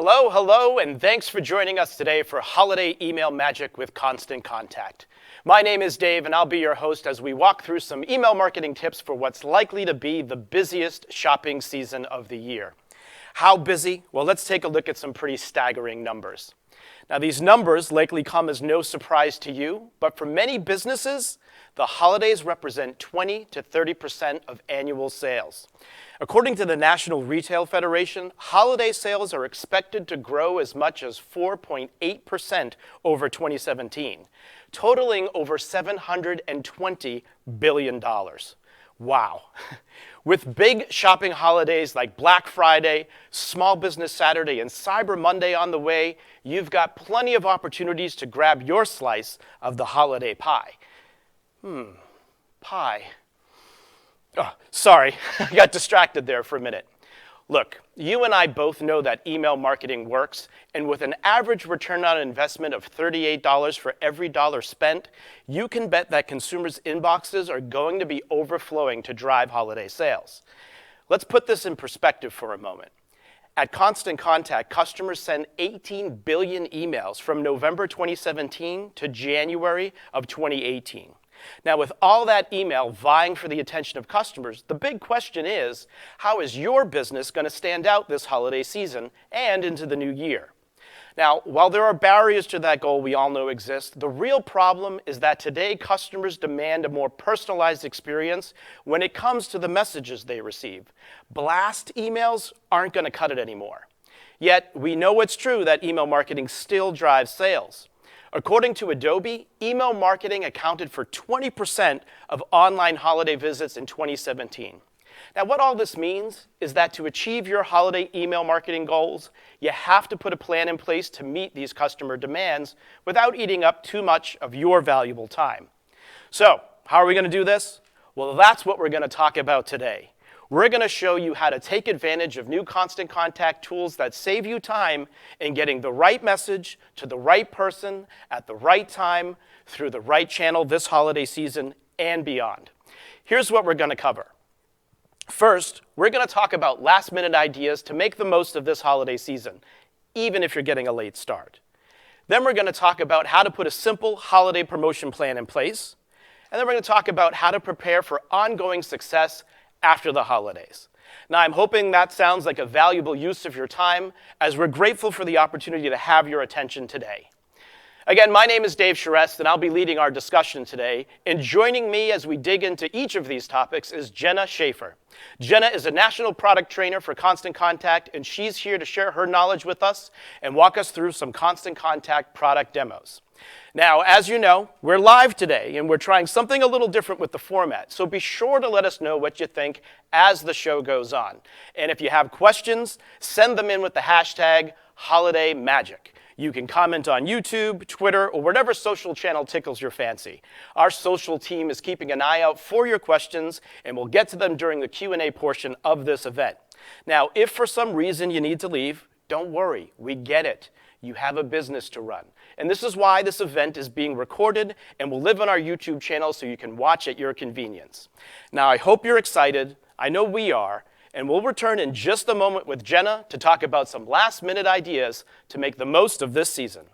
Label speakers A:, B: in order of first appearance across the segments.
A: Hello, hello, and thanks for joining us today for Holiday Email Magic with Constant Contact. My name is Dave, and I'll be your host as we walk through some email marketing tips for what's likely to be the busiest shopping season of the year. How busy? Well, let's take a look at some pretty staggering numbers. Now, these numbers likely come as no surprise to you, but for many businesses, the holidays represent 20 to 30% of annual sales. According to the National Retail Federation, holiday sales are expected to grow as much as 4.8% over 2017, totaling over $720 billion. Wow. With big shopping holidays like Black Friday, Small Business Saturday, and Cyber Monday on the way, you've got plenty of opportunities to grab your slice of the holiday pie. Pie. Oh, sorry, I got distracted there for a minute. Look, you and I both know that email marketing works, and with an average return on investment of $38 for every dollar spent, you can bet that consumers' inboxes are going to be overflowing to drive holiday sales. Let's put this in perspective for a moment. At Constant Contact, customers send 18 billion emails from November 2017 to January of 2018. Now, with all that email vying for the attention of customers, the big question is, how is your business going to stand out this holiday season and into the new year? Now, while there are barriers to that goal we all know exist, the real problem is that today customers demand a more personalized experience when it comes to the messages they receive. Blast emails aren't going to cut it anymore. Yet, we know it's true that email marketing still drives sales. According to Adobe, email marketing accounted for 20% of online holiday visits in 2017. Now, what all this means is that to achieve your holiday email marketing goals, you have to put a plan in place to meet these customer demands without eating up too much of your valuable time. So, how are we going to do this? Well, that's what we're going to talk about today. We're going to show you how to take advantage of new Constant Contact tools that save you time in getting the right message to the right person at the right time through the right channel this holiday season and beyond. Here's what we're going to cover. First, we're going to talk about last-minute ideas to make the most of this holiday season, even if you're getting a late start. Then we're going to talk about how to put a simple holiday promotion plan in place. And then we're going to talk about how to prepare for ongoing success after the holidays. Now, I'm hoping that sounds like a valuable use of your time, as we're grateful for the opportunity to have your attention today. Again, my name is Dave Charest, and I'll be leading our discussion today. And joining me as we dig into each of these topics is Jenna Schaefer. Jenna is a national product trainer for Constant Contact, and she's here to share her knowledge with us and walk us through some Constant Contact product demos. Now, as you know, we're live today, and we're trying something a little different with the format, so be sure to let us know what you think as the show goes on. And if you have questions, send them in with the hashtag HolidayMagic. You can comment on YouTube, Twitter, or whatever social channel tickles your fancy. Our social team is keeping an eye out for your questions, and we'll get to them during the Q&A portion of this event. Now, if for some reason you need to leave, don't worry, we get it. You have a business to run. And this is why this event is being recorded and will live on our YouTube channel so you can watch at your convenience. Now, I hope you're excited. I know we are. And we'll return in just a moment with Jenna to talk about some last-minute ideas to make the most of this season.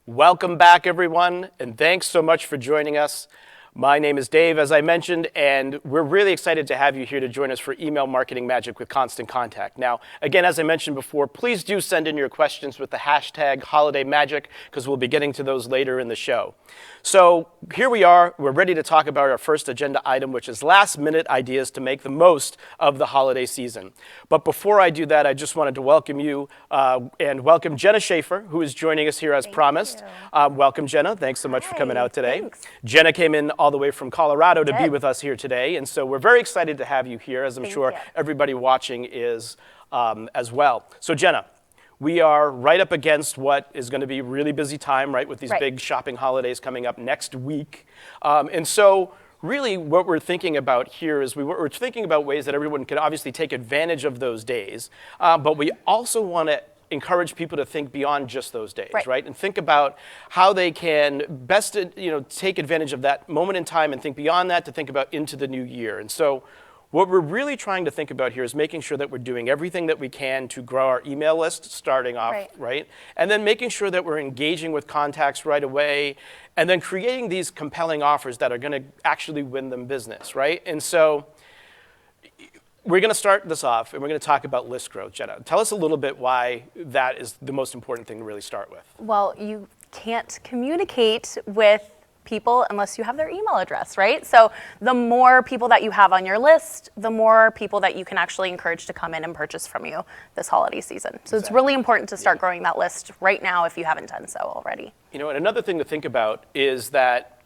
A: Welcome back, everyone, and thanks so much for joining us. My name is Dave, as I mentioned, and we're really excited to have you here to join us for Email Marketing Magic with Constant Contact. Now, again, as I mentioned before, please do send in your questions with the hashtag #HolidayMagic, because we'll be getting to those later in the show. So here we are. We're ready to talk about our first agenda item, which is last-minute ideas to make the most of the holiday season. But before I do that, I just wanted to welcome you and welcome Jenna Schaefer, who is joining us here as promised. Welcome, Jenna. Thanks so much for coming out today.
B: Thanks.
A: Jenna came in all the way from Colorado to be with us here today, and so we're very excited to have you here, as I'm sure everybody watching is as well. So Jenna, we are right up against what is going to be a really busy time, right, with these big shopping holidays coming up next week. And so really what we're thinking about here is we're thinking about ways that everyone can obviously take advantage of those days, but we also want to encourage people to think beyond just those days, right? And think about how they can best, take advantage of that moment in time and think beyond that to think about into the new year. And so what we're really trying to think about here is making sure that we're doing everything that we can to grow our email list starting off, right? And then making sure that we're engaging with contacts right away and then creating these compelling offers that are going to actually win them business, right? And so we're going to start this off, and we're going to talk about list growth. Jenna, tell us a little bit why that is the most important thing to really start with.
B: Well, you can't communicate with people unless you have their email address, right? So the more people that you have on your list, the more people that you can actually encourage to come in and purchase from you this holiday season. So it's really important to start growing that list right now if you haven't done so already.
A: And another thing to think about is that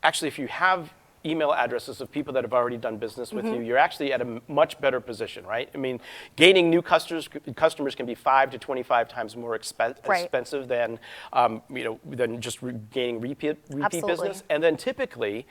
A: actually if you have email addresses of people that have already done business with you, you're actually at a much better position, right? I mean, gaining new customers can be 5 to 25 times more expensive than, than just gaining repeat business. And then typically,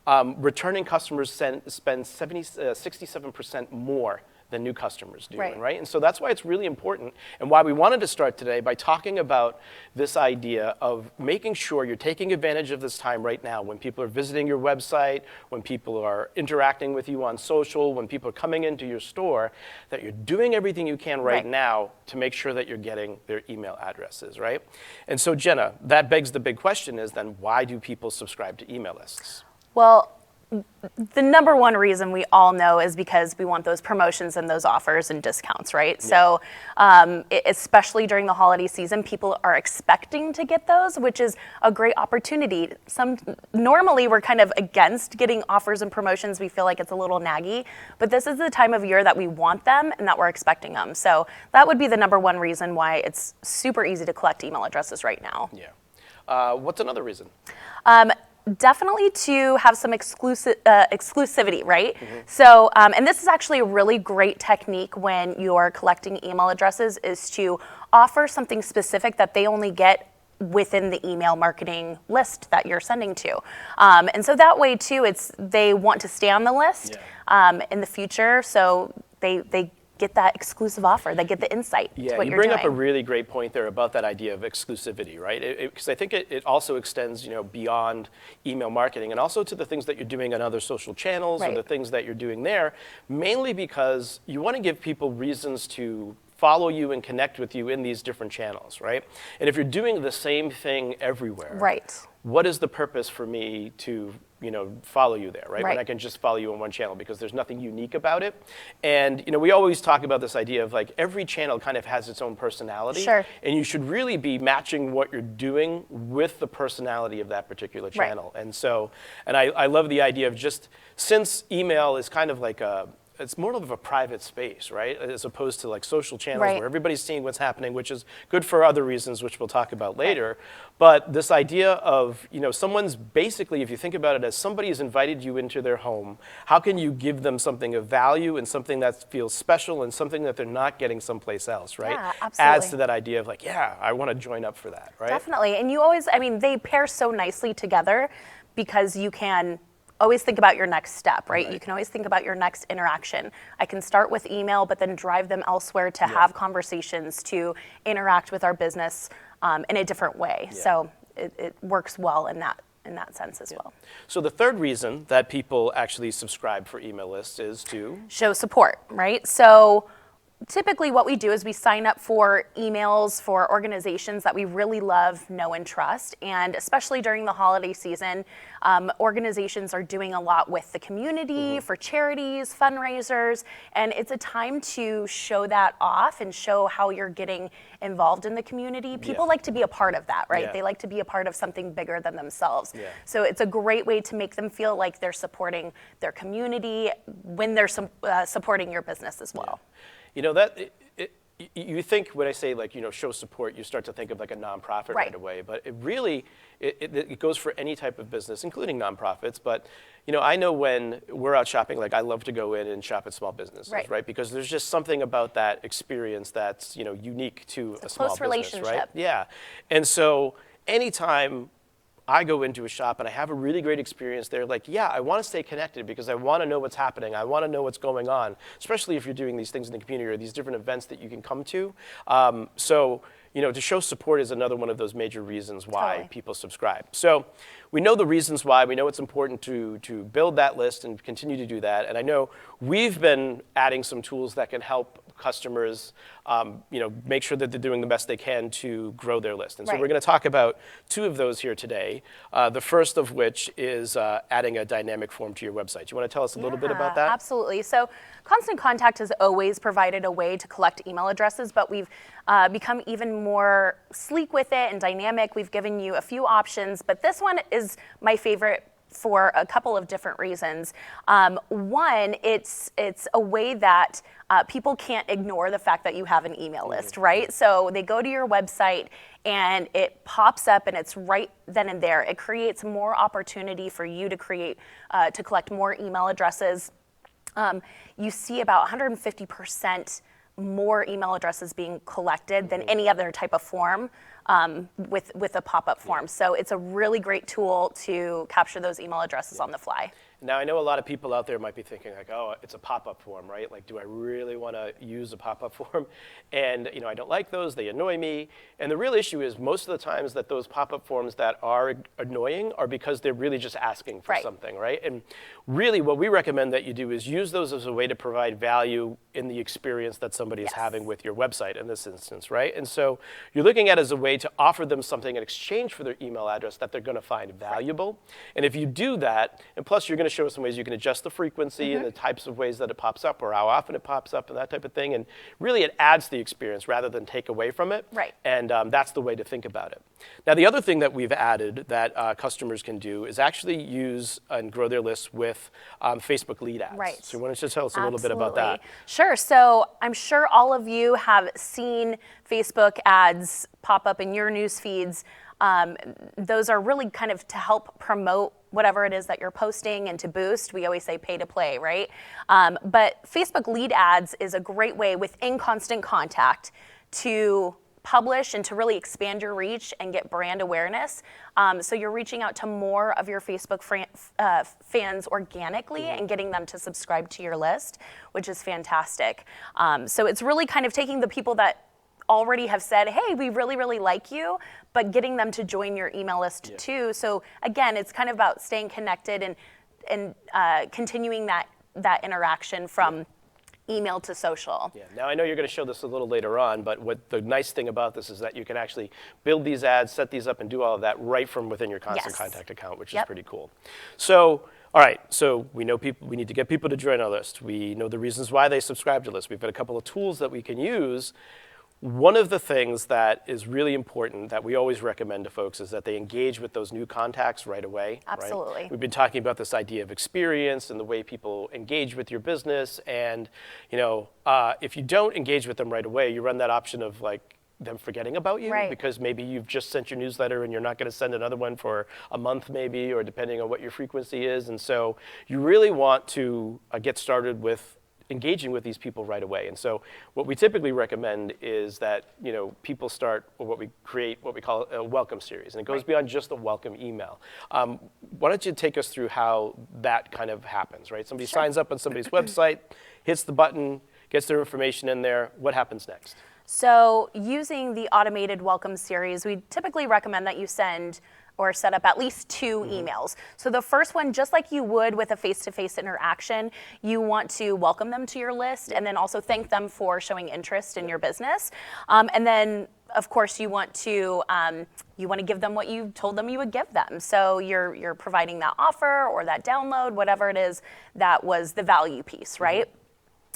A: returning customers spend 67% more than new customers do, right? And so that's why it's really important and why we wanted to start today by talking about this idea of making sure you're taking advantage of this time right now when people are visiting your website, when people are interacting with you on social, when people are coming into your store, that you're doing everything you can right now to make sure that you're getting their email addresses, right? And so Jenna, that begs the big question is then why do people subscribe to email lists?
B: Well, the number one reason we all know is because we want those promotions and those offers and discounts, right? So especially during the holiday season, people are expecting to get those, which is a great opportunity. Normally we're kind of against getting offers and promotions. We feel like it's a little naggy, but this is the time of year that we want them and that we're expecting them. So that would be the number one reason why it's super easy to collect email addresses right now.
A: Yeah. What's another reason?
B: Definitely to have some exclusivity, right? So, and this is actually a really great technique when you're collecting email addresses is to offer something specific that they only get within the email marketing list that you're sending to. And so that way too, they want to stay on the list in the future, so they get that exclusive offer, they get the insight to what you're doing.
A: Yeah, you bring up a really great point there about that idea of exclusivity, right? Because I think it also extends, beyond email marketing and also to the things that you're doing on other social channels or the things that you're doing there, mainly because you want to give people reasons to follow you and connect with you in these different channels, right? And if you're doing the same thing everywhere, what is the purpose for me to follow you there, right? When I can just follow you on one channel because there's nothing unique about it. And, we always talk about this idea of like every channel kind of has its own personality. And you should really be matching what you're doing with the personality of that particular channel. And so, I love the idea of just, since email is kind of like it's more of a private space, right? As opposed to like social channels where everybody's seeing what's happening, which is good for other reasons, which we'll talk about later. But this idea of, someone's basically, if you think about it as somebody's invited you into their home, how can you give them something of value and something that feels special and something that they're not getting someplace else, right?
B: Yeah, absolutely.
A: Adds to that idea of like, I want to join up for that, right?
B: Definitely, and you always, they pair so nicely together because you can always think about your next step, right? You can always think about your next interaction. I can start with email, but then drive them elsewhere to have conversations, to interact with our business in a different way. So it works well in that sense as well.
A: So the third reason that people actually subscribe for email lists is to
B: show support, right? So typically what we do is we sign up for emails for organizations that we really love, know, and trust. And especially during the holiday season, organizations are doing a lot with the community, for charities, fundraisers, and it's a time to show that off and show how you're getting involved in the community. People like to be a part of that, right?
A: Yeah.
B: They like to be a part of something bigger than themselves.
A: Yeah.
B: So it's a great way to make them feel like they're supporting their community when they're supporting your business as well.
A: You know, that you think when I say, like, you know, show support, you start to think of like a nonprofit right away, but it really, it goes for any type of business, including nonprofits. But, you know, I know when we're out shopping, like, I love to go in and shop at small businesses, right? Because there's just something about that experience that's, you know, unique to a small
B: close
A: business,
B: relationship.
A: right? Yeah. And so anytime I go into a shop and I have a really great experience there, like, yeah, I want to stay connected because I want to know what's happening. I want to know what's going on, especially if you're doing these things in the community or these different events that you can come to. So, you know, to show support is another one of those major reasons why people subscribe. So we know the reasons why. We know it's important to build that list and continue to do that. And I know we've been adding some tools that can help customers, you know, make sure that they're doing the best they can to grow their list. And so we're going to talk about two of those here today. The first of which is adding a dynamic form to your website. Do you want to tell us a little bit about that?
B: Absolutely. So Constant Contact has always provided a way to collect email addresses, but we've become even more sleek with it and dynamic. We've given you a few options, but this one is my favorite for a couple of different reasons. One, it's a way that people can't ignore the fact that you have an email list, right? So they go to your website and it pops up and it's right then and there. It creates more opportunity for you to collect more email addresses. You see about 150% more email addresses being collected than any other type of form with a pop-up form. So it's a really great tool to capture those email addresses on the fly.
A: Now, I know a lot of people out there might be thinking like, oh, it's a pop-up form, right? Like, do I really want to use a pop-up form? And, you know, I don't like those. They annoy me. And the real issue is most of the times that those pop-up forms that are annoying are because they're really just asking for something, right? And really what we recommend that you do is use those as a way to provide value in the experience that somebody is having with your website in this instance, right? And so you're looking at it as a way to offer them something in exchange for their email address that they're going to find valuable. And if you do that, and plus you're going to show us some ways you can adjust the frequency and the types of ways that it pops up or how often it pops up and that type of thing. And really it adds to the experience rather than take away from it.
B: Right.
A: And that's the way to think about it. Now, the other thing that we've added that customers can do is actually use and grow their lists with Facebook lead ads.
B: Right.
A: So you want to just tell us a little bit about that?
B: Sure. So I'm sure all of you have seen Facebook ads pop up in your news feeds. Those are really kind of to help promote whatever it is that you're posting and to boost. We always say pay to play, right? But Facebook lead ads is a great way within Constant Contact to publish and to really expand your reach and get brand awareness. So you're reaching out to more of your Facebook fans organically and getting them to subscribe to your list, which is fantastic. So it's really kind of taking the people that already have said, hey, we really, really like you, but getting them to join your email list too. So again, it's kind of about staying connected and continuing that interaction from email to social.
A: Yeah. Now, I know you're going to show this a little later on, but what the nice thing about this is that you can actually build these ads, set these up, and do all of that right from within your Constant Contact account, which is pretty cool. So, all right, so we know we need to get people to join our list. We know the reasons why they subscribe to the list. We've got a couple of tools that we can use. One of the things that is really important that we always recommend to folks is that they engage with those new contacts right away.
B: Absolutely.
A: Right? We've been talking about this idea of experience and the way people engage with your business. And, you know, if you don't engage with them right away, you run that option of like them forgetting about you because maybe you've just sent your newsletter and you're not going to send another one for a month maybe, or depending on what your frequency is. And so you really want to get started with engaging with these people right away. And so what we typically recommend is that, you know, people start what we call a welcome series. And it goes beyond just a welcome email. Why don't you take us through how that kind of happens, right? Somebody signs up on somebody's website, hits the button, gets their information in there. What happens next?
B: So using the automated welcome series, we typically recommend that you send or set up at least 2 emails. So the first one, just like you would with a face-to-face interaction, you want to welcome them to your list and then also thank them for showing interest in your business. And then, of course, you want to give them what you told them you would give them. So you're providing that offer or that download, whatever it is, that was the value piece, right?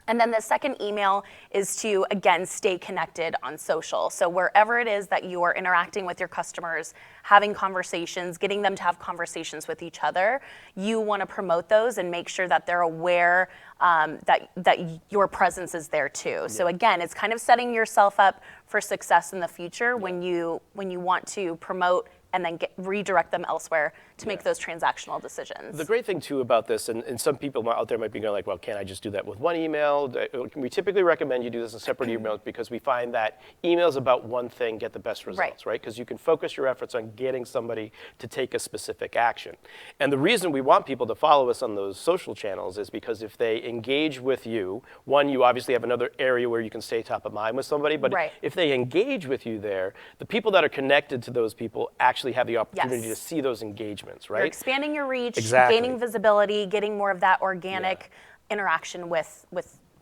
B: And then the second email is to, again, stay connected on social. So wherever it is that you are interacting with your customers, having conversations, getting them to have conversations with each other, you want to promote those and make sure that they're aware that your presence is there too. Yeah. So again, it's kind of setting yourself up for success in the future when you want to promote and then redirect them elsewhere to make those transactional decisions.
A: The great thing too about this, and some people out there might be going like, well, can't I just do that with one email? We typically recommend you do this in separate emails because we find that emails about one thing get the best results, right? Because you can focus your efforts on getting somebody to take a specific action. And the reason we want people to follow us on those social channels is because if they engage with you, one, you obviously have another area where you can stay top of mind with somebody, but if they engage with you there, the people that are connected to those people actually have the opportunity to see those engagements, right?
B: You're expanding your reach,
A: exactly.
B: Gaining visibility, getting more of that organic interaction with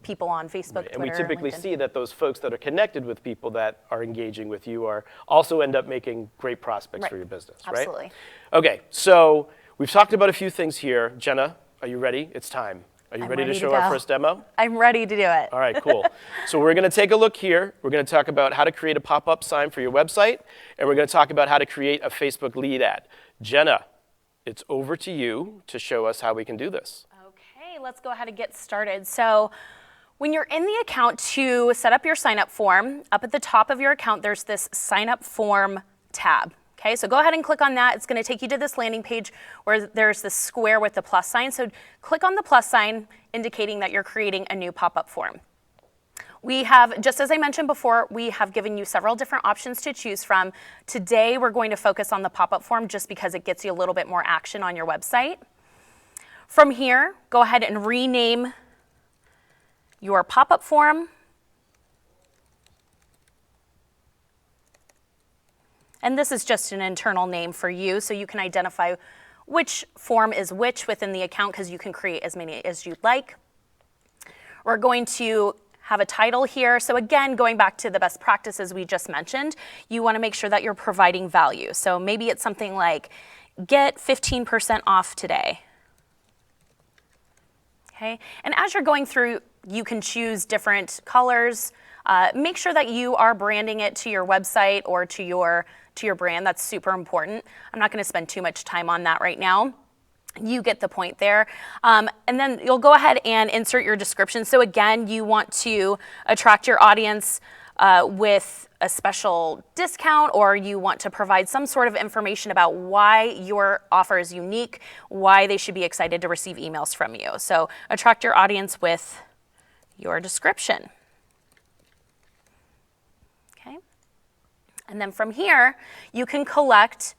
B: people on Facebook, Twitter,
A: and we typically
B: LinkedIn.
A: see that those folks that are connected with people that are engaging with you are also end up making great prospects for your business, right?
B: Absolutely.
A: Okay, so we've talked about a few things here. Jenna, are you ready? It's time. Are you ready to show our first demo?
B: I'm ready to do it.
A: All right, cool. So we're going to take a look here. We're going to talk about how to create a pop-up sign for your website, and we're going to talk about how to create a Facebook lead ad. Jenna, it's over to you to show us how we can do this.
B: Okay, let's go ahead and get started. So when you're in the account to set up your sign-up form, up at the top of your account, there's this sign-up form tab. Okay, so go ahead and click on that. It's going to take you to this landing page where there's this square with the plus sign. So click on the plus sign, indicating that you're creating a new pop-up form. We have, just as I mentioned before, we have given you several different options to choose from. Today, we're going to focus on the pop-up form just because it gets you a little bit more action on your website. From here, go ahead and rename your pop-up form. And this is just an internal name for you, so you can identify which form is which within the account because you can create as many as you'd like. We're going to have a title here. So again, going back to the best practices we just mentioned, you want to make sure that you're providing value. So maybe it's something like, get 15% off today. Okay, and as you're going through, you can choose different colors. Make sure that you are branding it to your website or to your brand. That's super important. I'm not going to spend too much time on that right now. You get the point there. And then you'll go ahead and insert your description. So again, you want to attract your audience with a special discount, or you want to provide some sort of information about why your offer is unique, why they should be excited to receive emails from you. So attract your audience with your description. And then from here, you can collect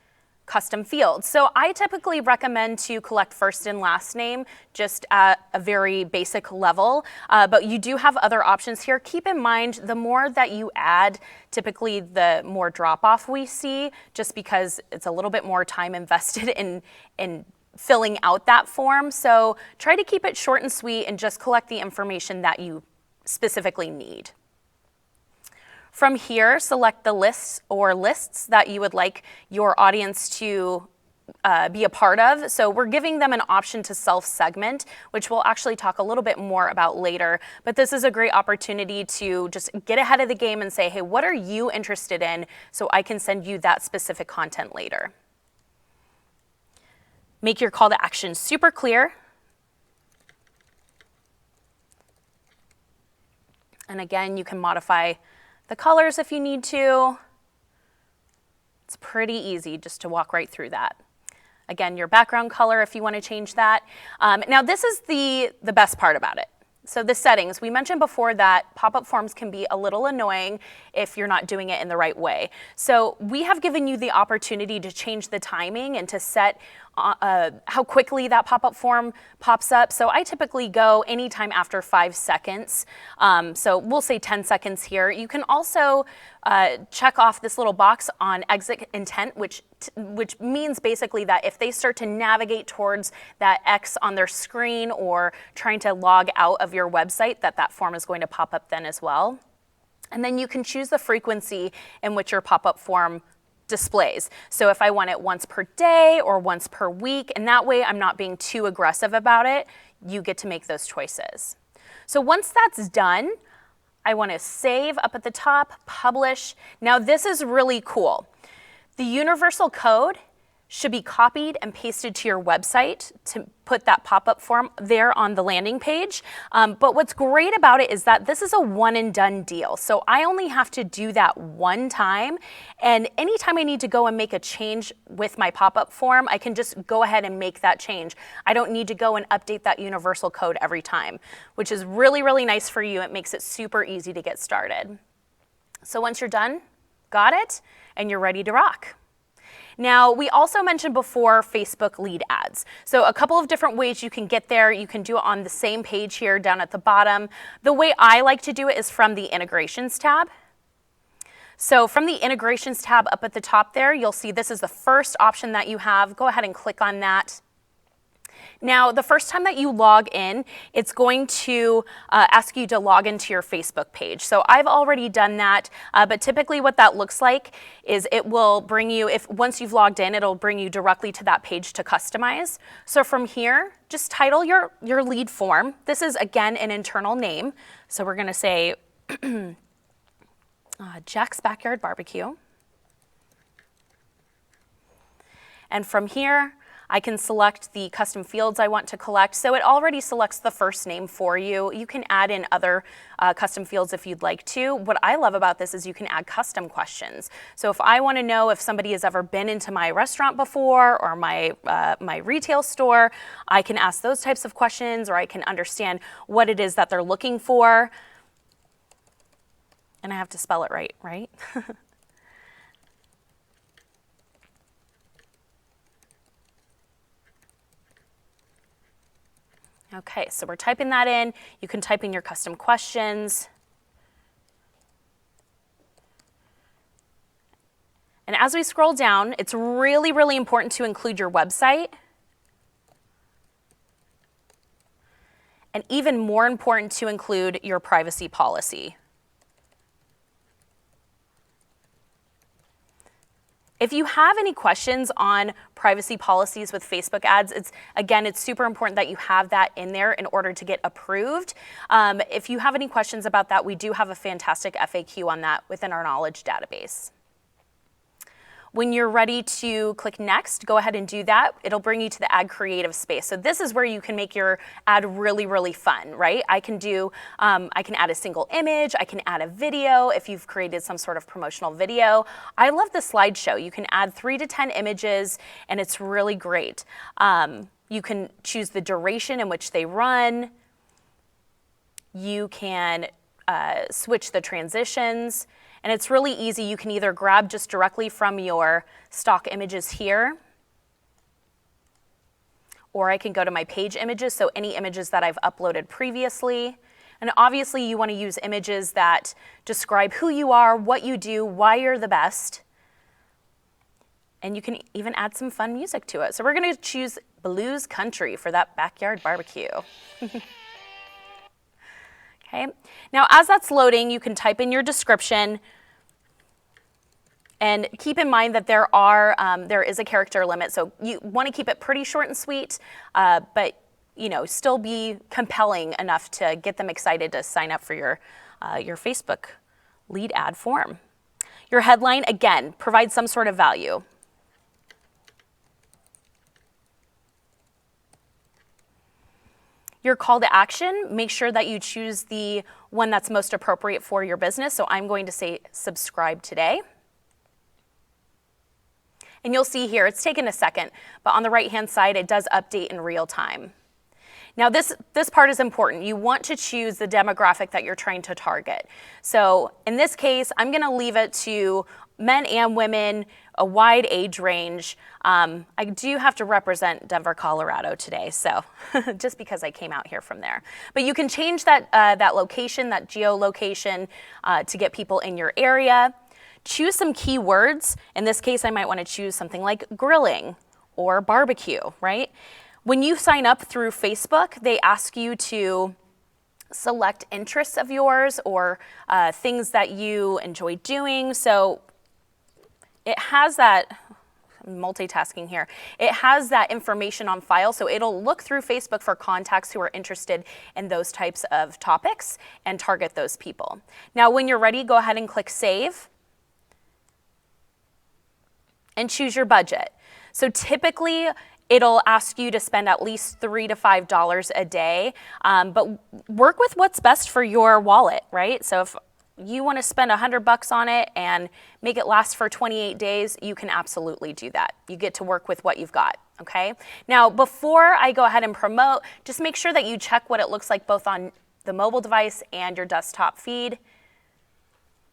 B: custom fields. So I typically recommend to collect first and last name just at a very basic level, but you do have other options here. Keep in mind, the more that you add, typically the more drop-off we see, just because it's a little bit more time invested in filling out that form. So try to keep it short and sweet and just collect the information that you specifically need. From here, select the lists or lists that you would like your audience to be a part of. So we're giving them an option to self-segment, which we'll actually talk a little bit more about later. But this is a great opportunity to just get ahead of the game and say, hey, what are you interested in? So I can send you that specific content later. Make your call to action super clear. And again, you can modify the colors if you need to. It's pretty easy just to walk right through that. Again, your background color if you want to change that. Now this is the best part about it. So the settings, we mentioned before that pop-up forms can be a little annoying if you're not doing it in the right way. So we have given you the opportunity to change the timing and to set how quickly that pop-up form pops up. So I typically go anytime after 5 seconds. So we'll say 10 seconds here. You can also check off this little box on exit intent, which means basically that if they start to navigate towards that X on their screen or trying to log out of your website, that form is going to pop up then as well. And then you can choose the frequency in which your pop-up form displays. So if I want it once per day or once per week, and that way I'm not being too aggressive about it, you get to make those choices. So once that's done, I want to save up at the top, publish. Now this is really cool. The universal code should be copied and pasted to your website to put that pop-up form there on the landing page. But what's great about it is that this is a one and done deal. So I only have to do that one time. And anytime I need to go and make a change with my pop-up form, I can just go ahead and make that change. I don't need to go and update that universal code every time, which is really, really nice for you. It makes it super easy to get started. So once you're done, got it, and you're ready to rock. Now, we also mentioned before Facebook lead ads. So a couple of different ways you can get there. You can do it on the same page here down at the bottom. The way I like to do it is from the integrations tab. So from the integrations tab up at the top there, you'll see this is the first option that you have. Go ahead and click on that. Now, the first time that you log in, it's going to ask you to log into your Facebook page. So I've already done that, but typically what that looks like is it will bring you, once you've logged in, it'll bring you directly to that page to customize. So from here, just title your lead form. This is, again, an internal name. So we're going to say Jack's Backyard Barbecue. And from here, I can select the custom fields I want to collect. So it already selects the first name for you. You can add in other custom fields if you'd like to. What I love about this is you can add custom questions. So if I want to know if somebody has ever been into my restaurant before or my retail store, I can ask those types of questions, or I can understand what it is that they're looking for. And I have to spell it right? Okay, so we're typing that in. You can type in your custom questions. And as we scroll down, it's really, really important to include your website. And even more important to include your privacy policy. If you have any questions on privacy policies with Facebook ads, it's super important that you have that in there in order to get approved. If you have any questions about that, we do have a fantastic FAQ on that within our knowledge database. When you're ready to click next, go ahead and do that. It'll bring you to the ad creative space. So this is where you can make your ad really, really fun, right? I can add a single image, I can add a video if you've created some sort of promotional video. I love the slideshow. You can add 3 to 10 images and it's really great. You can choose the duration in which they run. You can switch the transitions. And it's really easy. You can either grab just directly from your stock images here, or I can go to my page images, so any images that I've uploaded previously. And obviously you want to use images that describe who you are, what you do, why you're the best. And you can even add some fun music to it. So we're going to choose Blues Country for that backyard barbecue. Okay. Now, as that's loading, you can type in your description. And keep in mind that there is a character limit, so you want to keep it pretty short and sweet, but still be compelling enough to get them excited to sign up for your Facebook lead ad form. Your headline, again, provides some sort of value. Your call to action, make sure that you choose the one that's most appropriate for your business. So I'm going to say subscribe today. And you'll see here, it's taken a second, but on the right-hand side, it does update in real time. Now this part is important. You want to choose the demographic that you're trying to target. So in this case, I'm gonna leave it to men and women, a wide age range. I do have to represent Denver, Colorado today, so just because I came out here from there. But you can change that location, that geolocation, to get people in your area. Choose some keywords. In this case, I might want to choose something like grilling or barbecue, right? When you sign up through Facebook, they ask you to select interests of yours or things that you enjoy doing. So it has that, I'm multitasking here, it has that information on file, so it'll look through Facebook for contacts who are interested in those types of topics and target those people. Now, when you're ready, go ahead and click Save and choose your budget. So typically, it'll ask you to spend at least $3 to $5 a day, but work with what's best for your wallet, right? So if you want to spend $100 on it and make it last for 28 days, you can absolutely do that. You get to work with what you've got, okay? Now, before I go ahead and promote, just make sure that you check what it looks like both on the mobile device and your desktop feed.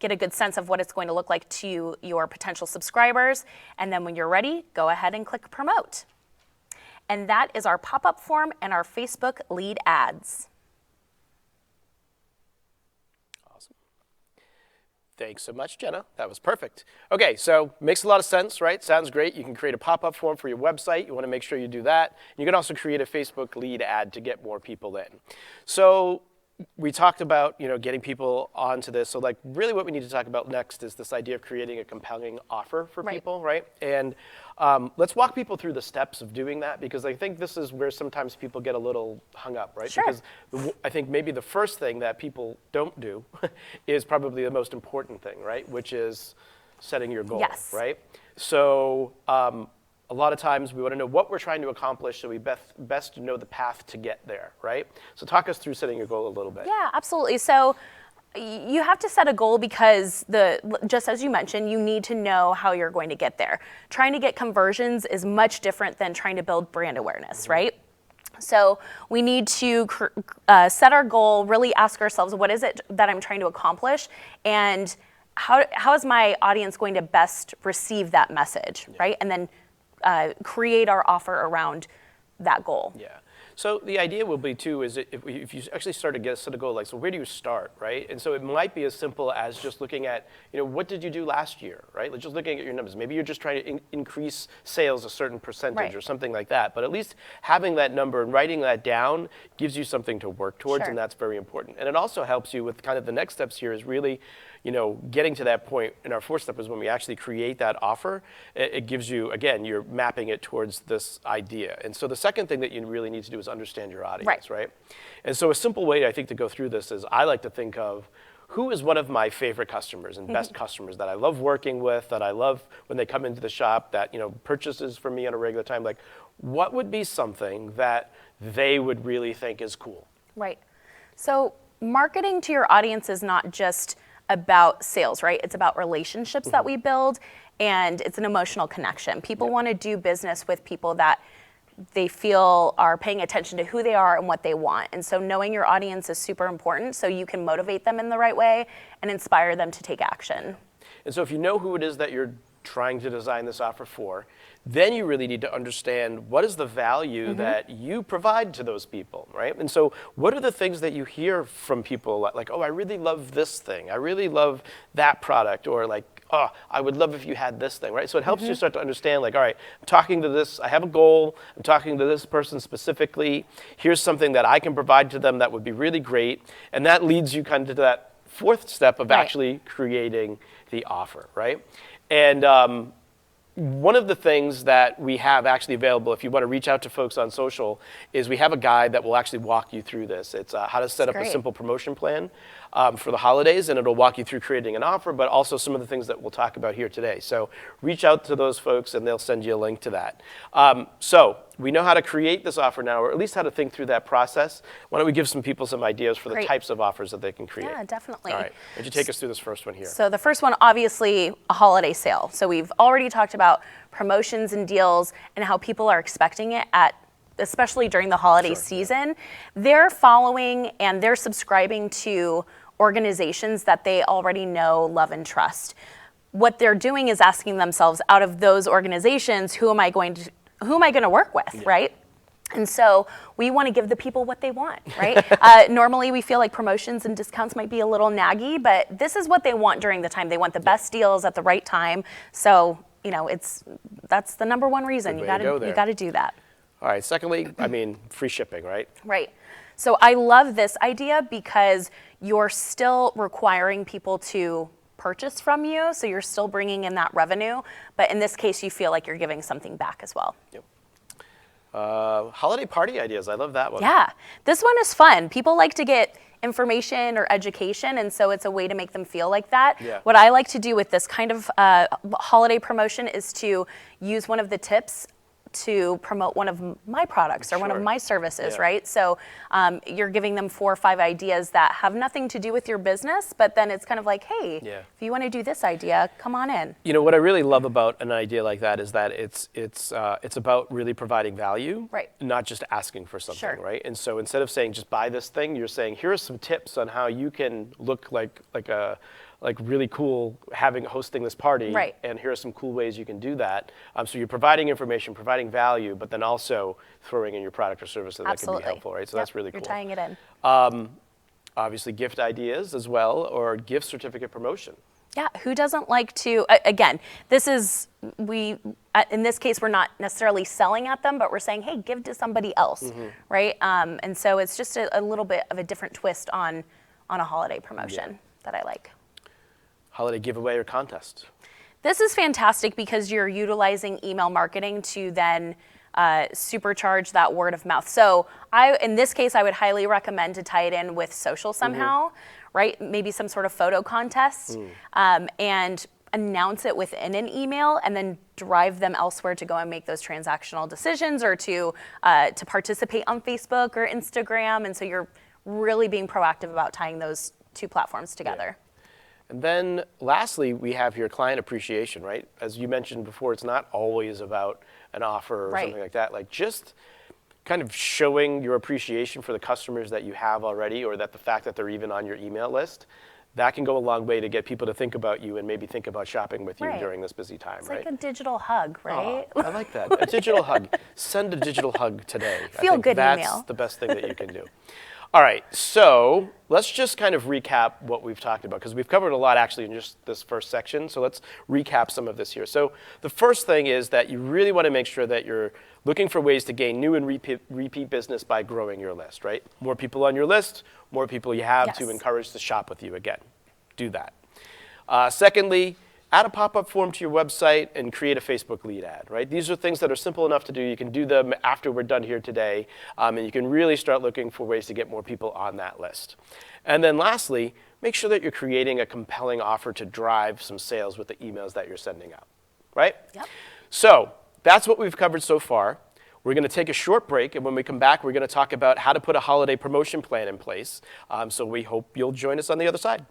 B: Get a good sense of what it's going to look like to your potential subscribers. And then when you're ready, go ahead and click Promote. And that is our pop-up form and our Facebook lead ads.
A: Awesome. Thanks so much, Jenna. That was perfect. Okay, so makes a lot of sense, right? Sounds great. You can create a pop-up form for your website. You want to make sure you do that. You can also create a Facebook lead ad to get more people in. So we talked about, getting people onto this. So really what we need to talk about next is this idea of creating a compelling offer for people, right? And let's walk people through the steps of doing that, because I think this is where sometimes people get a little hung up, right?
B: Sure.
A: Because I think maybe the first thing that people don't do is probably the most important thing, right? Which is setting your goal,
B: Yes.
A: right? So a lot of times we want to know what we're trying to accomplish, so we best know the path to get there, right? So talk us through setting your goal a little bit.
B: Yeah, absolutely. So you have to set a goal because just as you mentioned, you need to know how you're going to get there. Trying to get conversions is much different than trying to build brand awareness, right? So we need to set our goal, really ask ourselves, what is it that I'm trying to accomplish? And how is my audience going to best receive that message, right? And then create our offer around that goal.
A: Yeah. So the idea will be too is if you actually start to set a goal, so where do you start, right? And so it might be as simple as just looking at, what did you do last year, right? Just looking at your numbers. Maybe you're just trying to increase sales a certain percentage or something like that. But at least having that number and writing that down gives you something to work towards, and that's very important. And it also helps you with kind of the next steps here is really, getting to that point. And our fourth step is when we actually create that offer, it gives you, again, you're mapping it towards this idea. And so the second thing that you really need to do is understand your audience, right? And so a simple way, I think, to go through this is I like to think of who is one of my favorite customers and best customers that I love working with, that I love when they come into the shop, that, purchases from me on a regular time. Like, what would be something that they would really think is cool?
B: Right. So marketing to your audience is not just about sales, right? It's about relationships that we build, and it's an emotional connection. People want to do business with people that they feel are paying attention to who they are and what they want. And so knowing your audience is super important so you can motivate them in the right way and inspire them to take action.
A: And so if you know who it is that you're trying to design this offer for, then you really need to understand what is the value that you provide to those people, right? And so what are the things that you hear from people like, oh, I really love this thing. I really love that product. Or like, oh, I would love if you had this thing, right? So it helps you start to understand, like, all right, I'm talking to this, I have a goal, I'm talking to this person specifically. Here's something that I can provide to them that would be really great. And that leads you kind of to that fourth step of actually creating the offer, right? And one of the things that we have actually available, if you want to reach out to folks on social, is we have a guide that will actually walk you through this. It's how to set up a simple promotion plan for the holidays, and it'll walk you through creating an offer, but also some of the things that we'll talk about here today. So reach out to those folks, and they'll send you a link to that. So we know how to create this offer now, or at least how to think through that process. Why don't we give some people some ideas for the types of offers that they can create?
B: Yeah, definitely.
A: All right. Why don't you take us through this first one here?
B: So the first one, obviously, a holiday sale. So we've already talked about promotions and deals and how people are expecting it especially during the holiday season. They're following and they're subscribing to organizations that they already know, love, and trust. what they're doing is asking themselves, out of those organizations, who am I going to work with, right? And so we want to give the people what they want, right? Normally we feel like promotions and discounts might be a little naggy, but this is what they want during the time. They want the best deals at the right time. So, that's the number one reason. You got to do that.
A: All right. Secondly, free shipping, right?
B: Right. So I love this idea because you're still requiring people to purchase from you. So you're still bringing in that revenue. But in this case, you feel like you're giving something back as well.
A: Yep. Holiday party ideas. I love that one.
B: Yeah, this one is fun. People like to get information or education, and so it's a way to make them feel like that.
A: Yeah.
B: What I like to do with this kind of holiday promotion is to use one of the tips to promote one of my products or one of my services, right? So you're giving them 4 or 5 ideas that have nothing to do with your business, but then it's kind of like, hey, if you want to do this idea, come on in.
A: What I really love about an idea like that is that it's about really providing value,
B: right?
A: Not just asking for something, right? And so instead of saying just buy this thing, you're saying here are some tips on how you can look like really cool hosting this party,
B: right?
A: And here are some cool ways you can do that. So you're providing information, providing value, but then also throwing in your product or service that can be helpful, right? So that's really cool.
B: You're tying it in.
A: Obviously, gift ideas as well, or gift certificate promotion.
B: Yeah, who doesn't like to? Again, in this case, we're not necessarily selling at them, but we're saying, hey, give to somebody else, right? And so it's just a little bit of a different twist on a holiday promotion that I like.
A: Holiday giveaway or contest.
B: This is fantastic because you're utilizing email marketing to then supercharge that word of mouth. So in this case, I would highly recommend to tie it in with social somehow, right? Maybe some sort of photo contest, and announce it within an email, and then drive them elsewhere to go and make those transactional decisions, or to participate on Facebook or Instagram. And so you're really being proactive about tying those 2 platforms together.
A: Yeah. And then lastly, we have here client appreciation, right? As you mentioned before, it's not always about an offer or something like that. Like just kind of showing your appreciation for the customers that you have already, or that the fact that they're even on your email list, that can go a long way to get people to think about you and maybe think about shopping with you during this busy time,
B: it's
A: right?
B: It's like a digital hug, right?
A: Oh, I like that. A digital hug. Send a digital hug today.
B: Feel good email.
A: That's the best thing that you can do. All right, so let's just kind of recap what we've talked about, because we've covered a lot actually in just this first section. So let's recap some of this here. So the first thing is that you really want to make sure that you're looking for ways to gain new and repeat business by growing your list, right? More people on your list, more people you have to encourage to shop with you again. Do that. Secondly, add a pop-up form to your website and create a Facebook lead ad, right? These are things that are simple enough to do. You can do them after we're done here today, and you can really start looking for ways to get more people on that list. And then lastly, make sure that you're creating a compelling offer to drive some sales with the emails that you're sending out, right?
B: Yep.
A: So that's what we've covered so far. We're going to take a short break, and when we come back, we're going to talk about how to put a holiday promotion plan in place. So we hope you'll join us on the other side.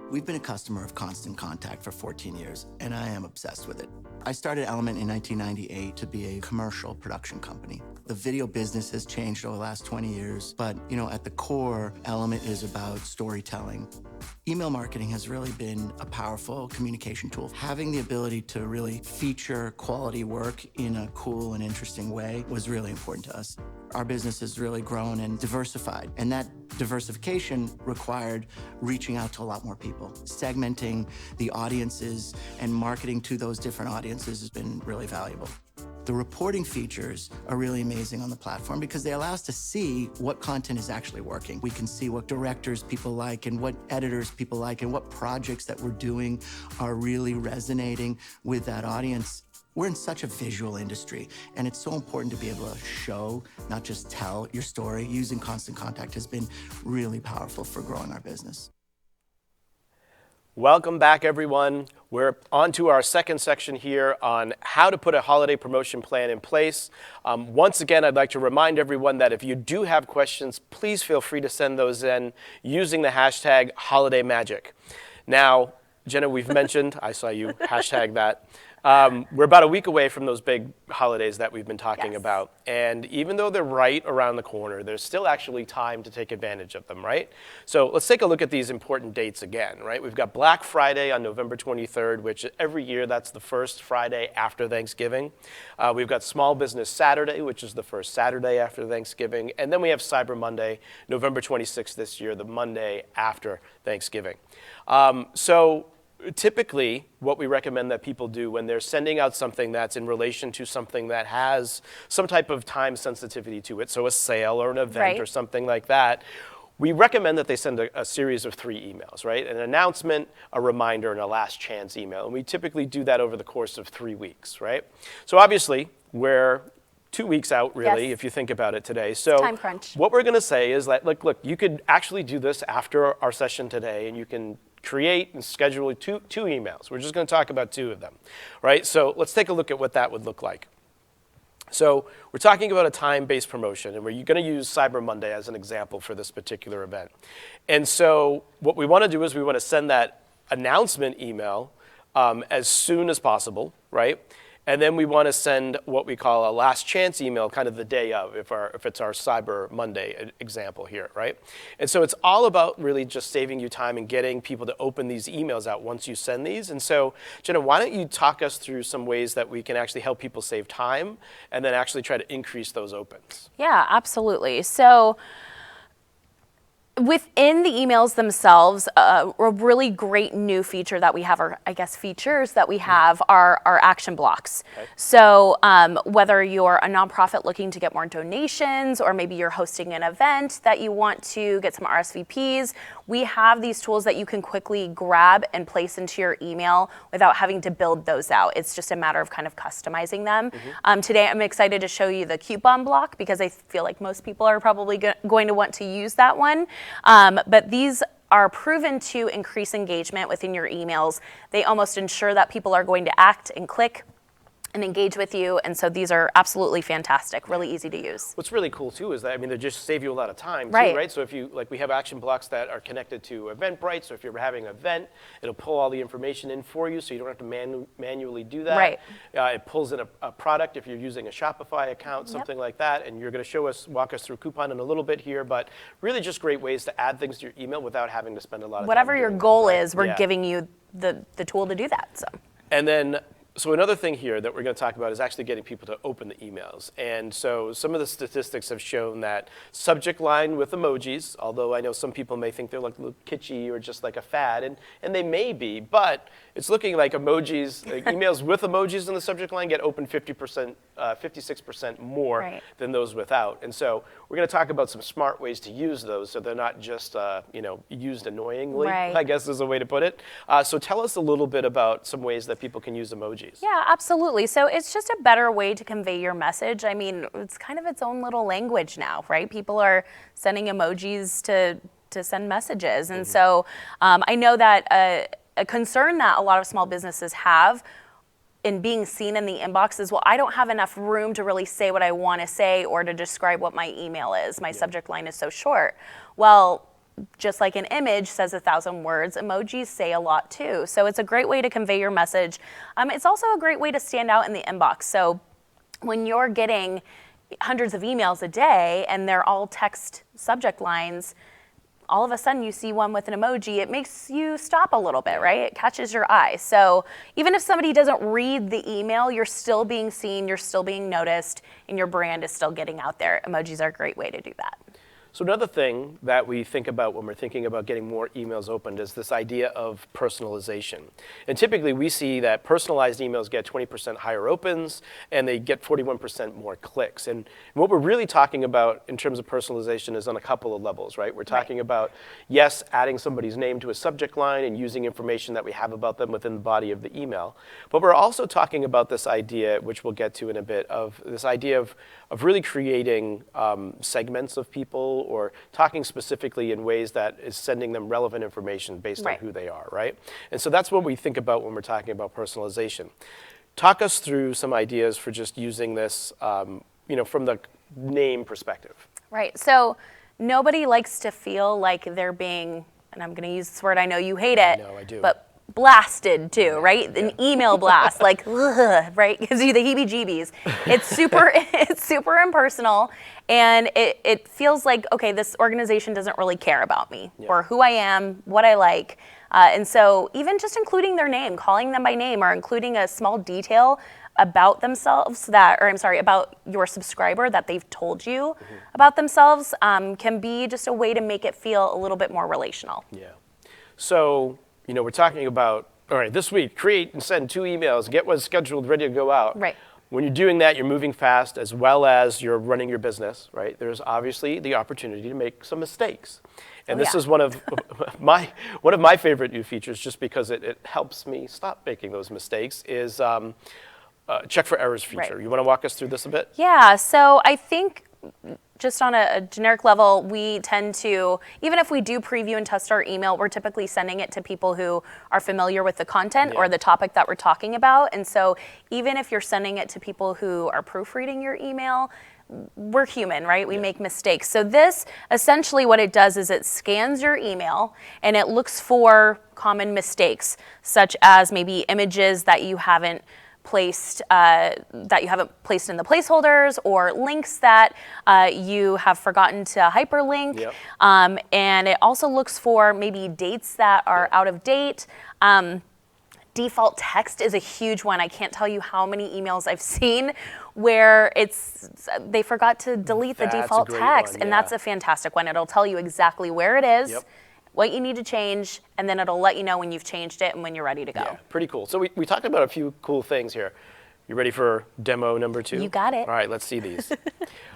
C: We've been a customer of Constant Contact for 14 years, and I am obsessed with it. I started Element in 1998 to be a commercial production company. The video business has changed over the last 20 years, but at the core, Element is about storytelling. Email marketing has really been a powerful communication tool. Having the ability to really feature quality work in a cool and interesting way was really important to us. Our business has really grown and diversified, and that diversification required reaching out to a lot more people. Segmenting the audiences and marketing to those different audiences has been really valuable. The reporting features are really amazing on the platform because they allow us to see what content is actually working. We can see what directors people like and what editors people like and what projects that we're doing are really resonating with that audience. We're in such a visual industry, and it's so important to be able to show, not just tell your story. Using Constant Contact has been really powerful for growing our business.
A: Welcome back, everyone. We're on to our second section here on how to put a holiday promotion plan in place. Once again, I'd like to remind everyone that if you do have questions, please feel free to send those in using the hashtag HolidayMagic. Now, Jenna, we've mentioned, I saw you hashtag that. We're about a week away from those big holidays that we've been talking
B: Yes.
A: about. And even though they're right around the corner, there's still actually time to take advantage of them, right? So let's take a look at these important dates again, right? We've got Black Friday on November 23rd, which every year that's the first Friday after Thanksgiving. We've got Small Business Saturday, which is the first Saturday after Thanksgiving. And then we have Cyber Monday, November 26th this year, the Monday after Thanksgiving. So typically, what we recommend that people do when they're sending out something that's in relation to something that has some type of time sensitivity to it, so a sale or an event
B: Right.
A: or something like that, we recommend that they send a series of 3 emails, right? An announcement, a reminder, and a last chance email. And we typically do that over the course of 3 weeks, right? So obviously, we're 2 weeks out, really,
B: Yes.
A: if you think about it today. So
B: time crunch.
A: what we're going to say is that, look, you could actually do this after our session today, and you can create and schedule two emails. We're just going to talk about 2 of them, right? So let's take a look at what that would look like. So we're talking about a time-based promotion, and we're going to use Cyber Monday as an example for this particular event. And so what we want to do is we want to send that announcement email as soon as possible, right? And then we want to send what we call a last chance email kind of the day of, if it's our Cyber Monday example here, right? And so it's all about really just saving you time and getting people to open these emails out once you send these. And so, Jenna, why don't you talk us through some ways that we can actually help people save time and then actually try to increase those opens?
B: Yeah, absolutely. So within the emails themselves, a really great new feature that we have, or I guess features that we have, are action blocks.
A: Okay.
B: So whether you're a nonprofit looking to get more donations, or maybe you're hosting an event that you want to get some RSVPs, we have these tools that you can quickly grab and place into your email without having to build those out. It's just a matter of kind of customizing them. Today I'm excited to show you the coupon block because I feel like most people are probably going to want to use that one. But these are proven to increase engagement within your emails. They almost ensure that people are going to act and click and engage with you. And so these are absolutely fantastic, really easy to use.
A: What's really cool too is that, I mean, they just save you a lot of time too,
B: Right.
A: right? So if you, like, we have action blocks that are connected to Eventbrite, so if you're having an event, it'll pull all the information in for you so you don't have to manually do that.
B: Right.
A: It pulls in a product if you're using a Shopify account, something like that, and you're going to walk us through Coupon in a little bit here, but really just great ways to add things to your email without having to spend a lot of time
B: Whatever your
A: doing that,
B: goal
A: right?
B: is, we're
A: Yeah.
B: giving you the tool to do that. So.
A: And then, so another thing here that we're going to talk about is actually getting people to open the emails. And so some of the statistics have shown that subject line with emojis, although I know some people may think they're like a little kitschy or just like a fad, and they may be, but it's looking like emojis, like emails with emojis in the subject line get open 50%, 56% more
B: Right.
A: than those without. And so we're going to talk about some smart ways to use those so they're not just used annoyingly,
B: Right.
A: I guess is a way to put it. So tell us a little bit about some ways that people can use emojis.
B: Yeah, absolutely. So it's just a better way to convey your message. I mean, it's kind of its own little language now, right? People are sending emojis to send messages. And so I know that a concern that a lot of small businesses have in being seen in the inbox is, well, I don't have enough room to really say what I want to say or to describe what my email is. My subject line is so short. Well, just like an image says 1,000 words, emojis say a lot too. So it's a great way to convey your message. It's also a great way to stand out in the inbox. So when you're getting hundreds of emails a day and they're all text subject lines, all of a sudden you see one with an emoji, it makes you stop a little bit, right? It catches your eye. So even if somebody doesn't read the email, you're still being seen, you're still being noticed, and your brand is still getting out there. Emojis are a great way to do that.
A: So another thing that we think about when we're thinking about getting more emails opened is this idea of personalization. And typically we see that personalized emails get 20% higher opens and they get 41% more clicks. And what we're really talking about in terms of personalization is on a couple of levels, right? We're talking about, yes, adding somebody's name to a subject line and using information that we have about them within the body of the email. But we're also talking about this idea, which we'll get to in a bit, of this idea of really creating segments of people or talking specifically in ways that is sending them relevant information based on
B: Right.
A: who they are, right? And so that's what we think about when we're talking about personalization. Talk us through some ideas for just using this, from the name perspective.
B: Right. So nobody likes to feel like they're being, and I'm going to use this word, I know you hate it.
A: know, I do.
B: But blasted too, right? An email blast, like, ugh, right? Gives you the heebie-jeebies. It's super impersonal, and it feels like, okay, this organization doesn't really care about me or who I am, what I like. And so even just including their name, calling them by name, or including a small detail about themselves about your subscriber that they've told you about themselves, can be just a way to make it feel a little bit more relational.
A: Yeah. So, we're talking about, all right, this week, create and send 2 emails, get what's scheduled, ready to go out.
B: Right.
A: When you're doing that, you're moving fast as well as you're running your business, right? There's obviously the opportunity to make some mistakes. And this is one of my favorite new features, just because it helps me stop making those mistakes, is check for errors feature.
B: Right.
A: You want to walk us through this a bit?
B: Yeah, so I think just on a generic level, we tend to, even if we do preview and test our email, we're typically sending it to people who are familiar with the content or the topic that we're talking about. And so even if you're sending it to people who are proofreading your email, we're human, right? We make mistakes. So this, essentially what it does is it scans your email and it looks for common mistakes, such as maybe images that you haven't placed in the placeholders, or links that you have forgotten to hyperlink.
A: Yep.
B: And it also looks for maybe dates that are out of date. Default text is a huge one. I can't tell you how many emails I've seen where they forgot to delete the default text, and that's a fantastic one. It'll tell you exactly where it is, what you need to change, and then it'll let you know when you've changed it and when you're ready to go.
A: Yeah, pretty cool. So we talked about a few cool things here. You ready for demo number 2?
B: You got it.
A: All right, let's see these.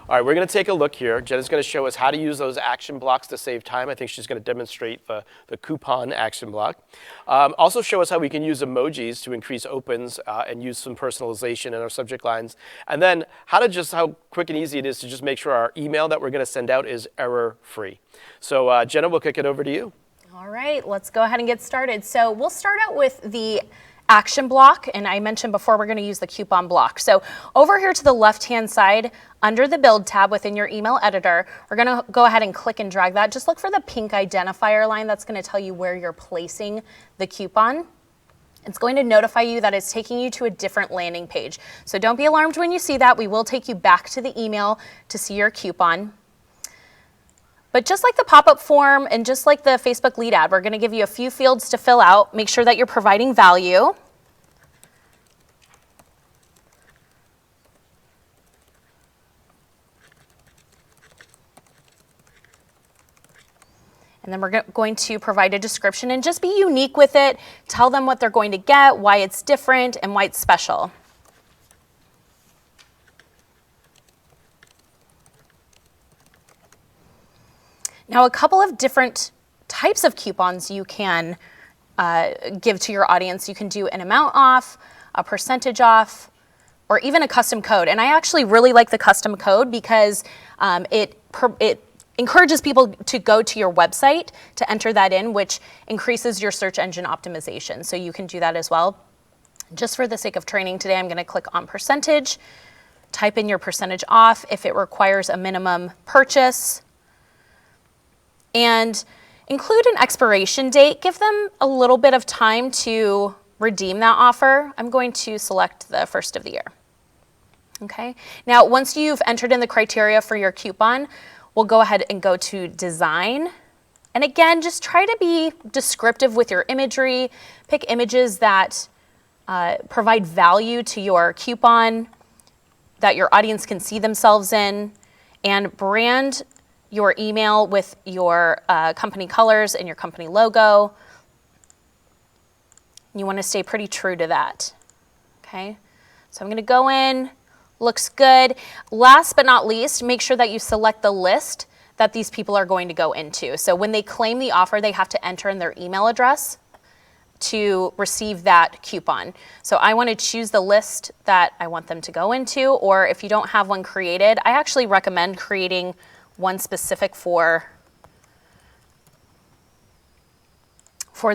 A: All right, we're going to take a look here. Jenna's going to show us how to use those action blocks to save time. I think she's going to demonstrate the coupon action block. Also show us how we can use emojis to increase opens and use some personalization in our subject lines. And then how quick and easy it is to just make sure our email that we're going to send out is error-free. So Jenna, we'll kick it over to you.
B: All right, let's go ahead and get started. So we'll start out with the action block, and I mentioned before we're going to use the coupon block. So over here to the left-hand side, under the build tab within your email editor, we're going to go ahead and click and drag that. Just look for the pink identifier line. That's going to tell you where you're placing the coupon. It's going to notify you that it's taking you to a different landing page. So don't be alarmed when you see that. We will take you back to the email to see your coupon. But just like the pop-up form and just like the Facebook lead ad, we're going to give you a few fields to fill out. Make sure that you're providing value. And then we're going to provide a description and just be unique with it. Tell them what they're going to get, why it's different, and why it's special. Now, a couple of different types of coupons you can give to your audience. You can do an amount off, a percentage off, or even a custom code. And I actually really like the custom code because it encourages people to go to your website to enter that in, which increases your search engine optimization. So you can do that as well. Just for the sake of training today, I'm going to click on percentage, type in your percentage off if it requires a minimum purchase, and include an expiration date. Give them a little bit of time to redeem that offer. I'm going to select the first of the year. Okay. Now, once you've entered in the criteria for your coupon, we'll go ahead and go to design. And again, just try to be descriptive with your imagery. Pick images that provide value to your coupon, that your audience can see themselves in, and brand your email with your company colors and your company logo. You want to stay pretty true to that. Okay, so I'm going to go in. Looks good. Last but not least, make sure that you select the list that these people are going to go into. So when they claim the offer, they have to enter in their email address to receive that coupon. So I want to choose the list that I want them to go into, or if you don't have one created, I actually recommend creating one specific for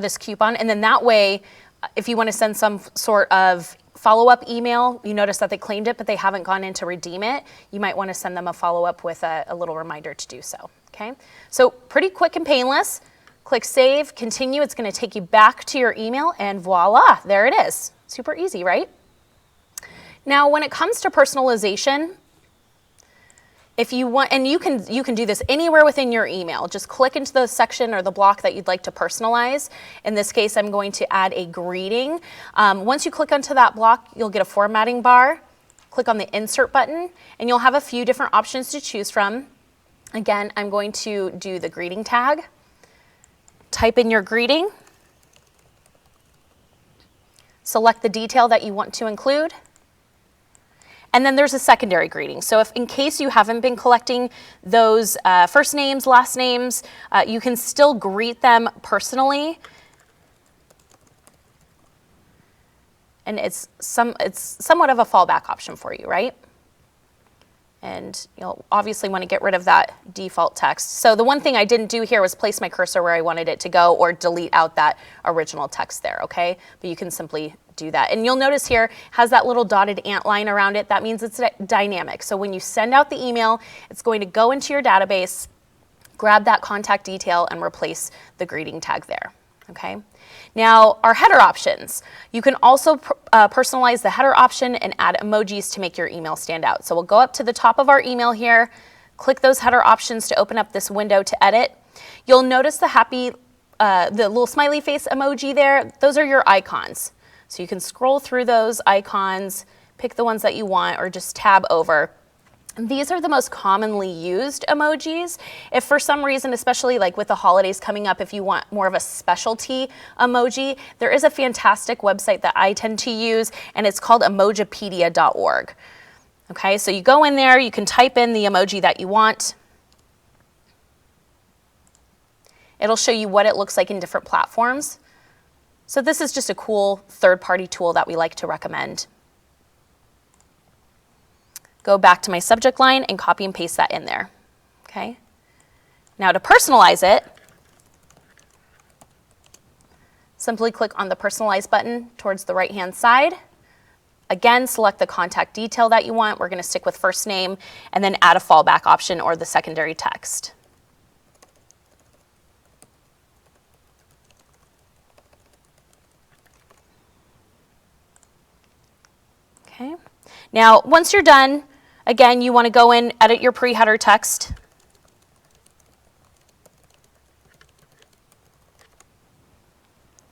B: this coupon. And then that way, if you want to send some sort of follow-up email, you notice that they claimed it, but they haven't gone in to redeem it, you might want to send them a follow-up with a little reminder to do so, okay? So pretty quick and painless. Click Save, Continue. It's going to take you back to your email, and voila, there it is. Super easy, right? Now, when it comes to personalization, if you want, and you can do this anywhere within your email, just click into the section or the block that you'd like to personalize. In this case, I'm going to add a greeting. Once you click onto that block, you'll get a formatting bar. Click on the Insert button, and you'll have a few different options to choose from. Again, I'm going to do the greeting tag. Type in your greeting. Select the detail that you want to include. And then there's a secondary greeting. So if in case you haven't been collecting those first names, last names, you can still greet them personally. And it's somewhat of a fallback option for you, right? And you'll obviously want to get rid of that default text. So the one thing I didn't do here was place my cursor where I wanted it to go or delete out that original text there, okay? But you can simply do that. And you'll notice here has that little dotted ant line around it. That means it's dynamic. So when you send out the email, it's going to go into your database, grab that contact detail, and replace the greeting tag there, okay? Now, our header options. You can also personalize the header option and add emojis to make your email stand out. So we'll go up to the top of our email here, click those header options to open up this window to edit. You'll notice the little smiley face emoji there. Those are your icons. So you can scroll through those icons, pick the ones that you want, or just tab over. These are the most commonly used emojis. If for some reason, especially like with the holidays coming up, if you want more of a specialty emoji, there is a fantastic website that I tend to use, and it's called emojipedia.org. Okay, so you go in there, you can type in the emoji that you want. It'll show you what it looks like in different platforms. So this is just a cool third-party tool that we like to recommend. Go back to my subject line and copy and paste that in there, okay? Now to personalize it, simply click on the Personalize button towards the right-hand side. Again, select the contact detail that you want. We're gonna stick with first name, and then add a fallback option or the secondary text. Okay. Now, once you're done, again, you want to go in, edit your pre-header text.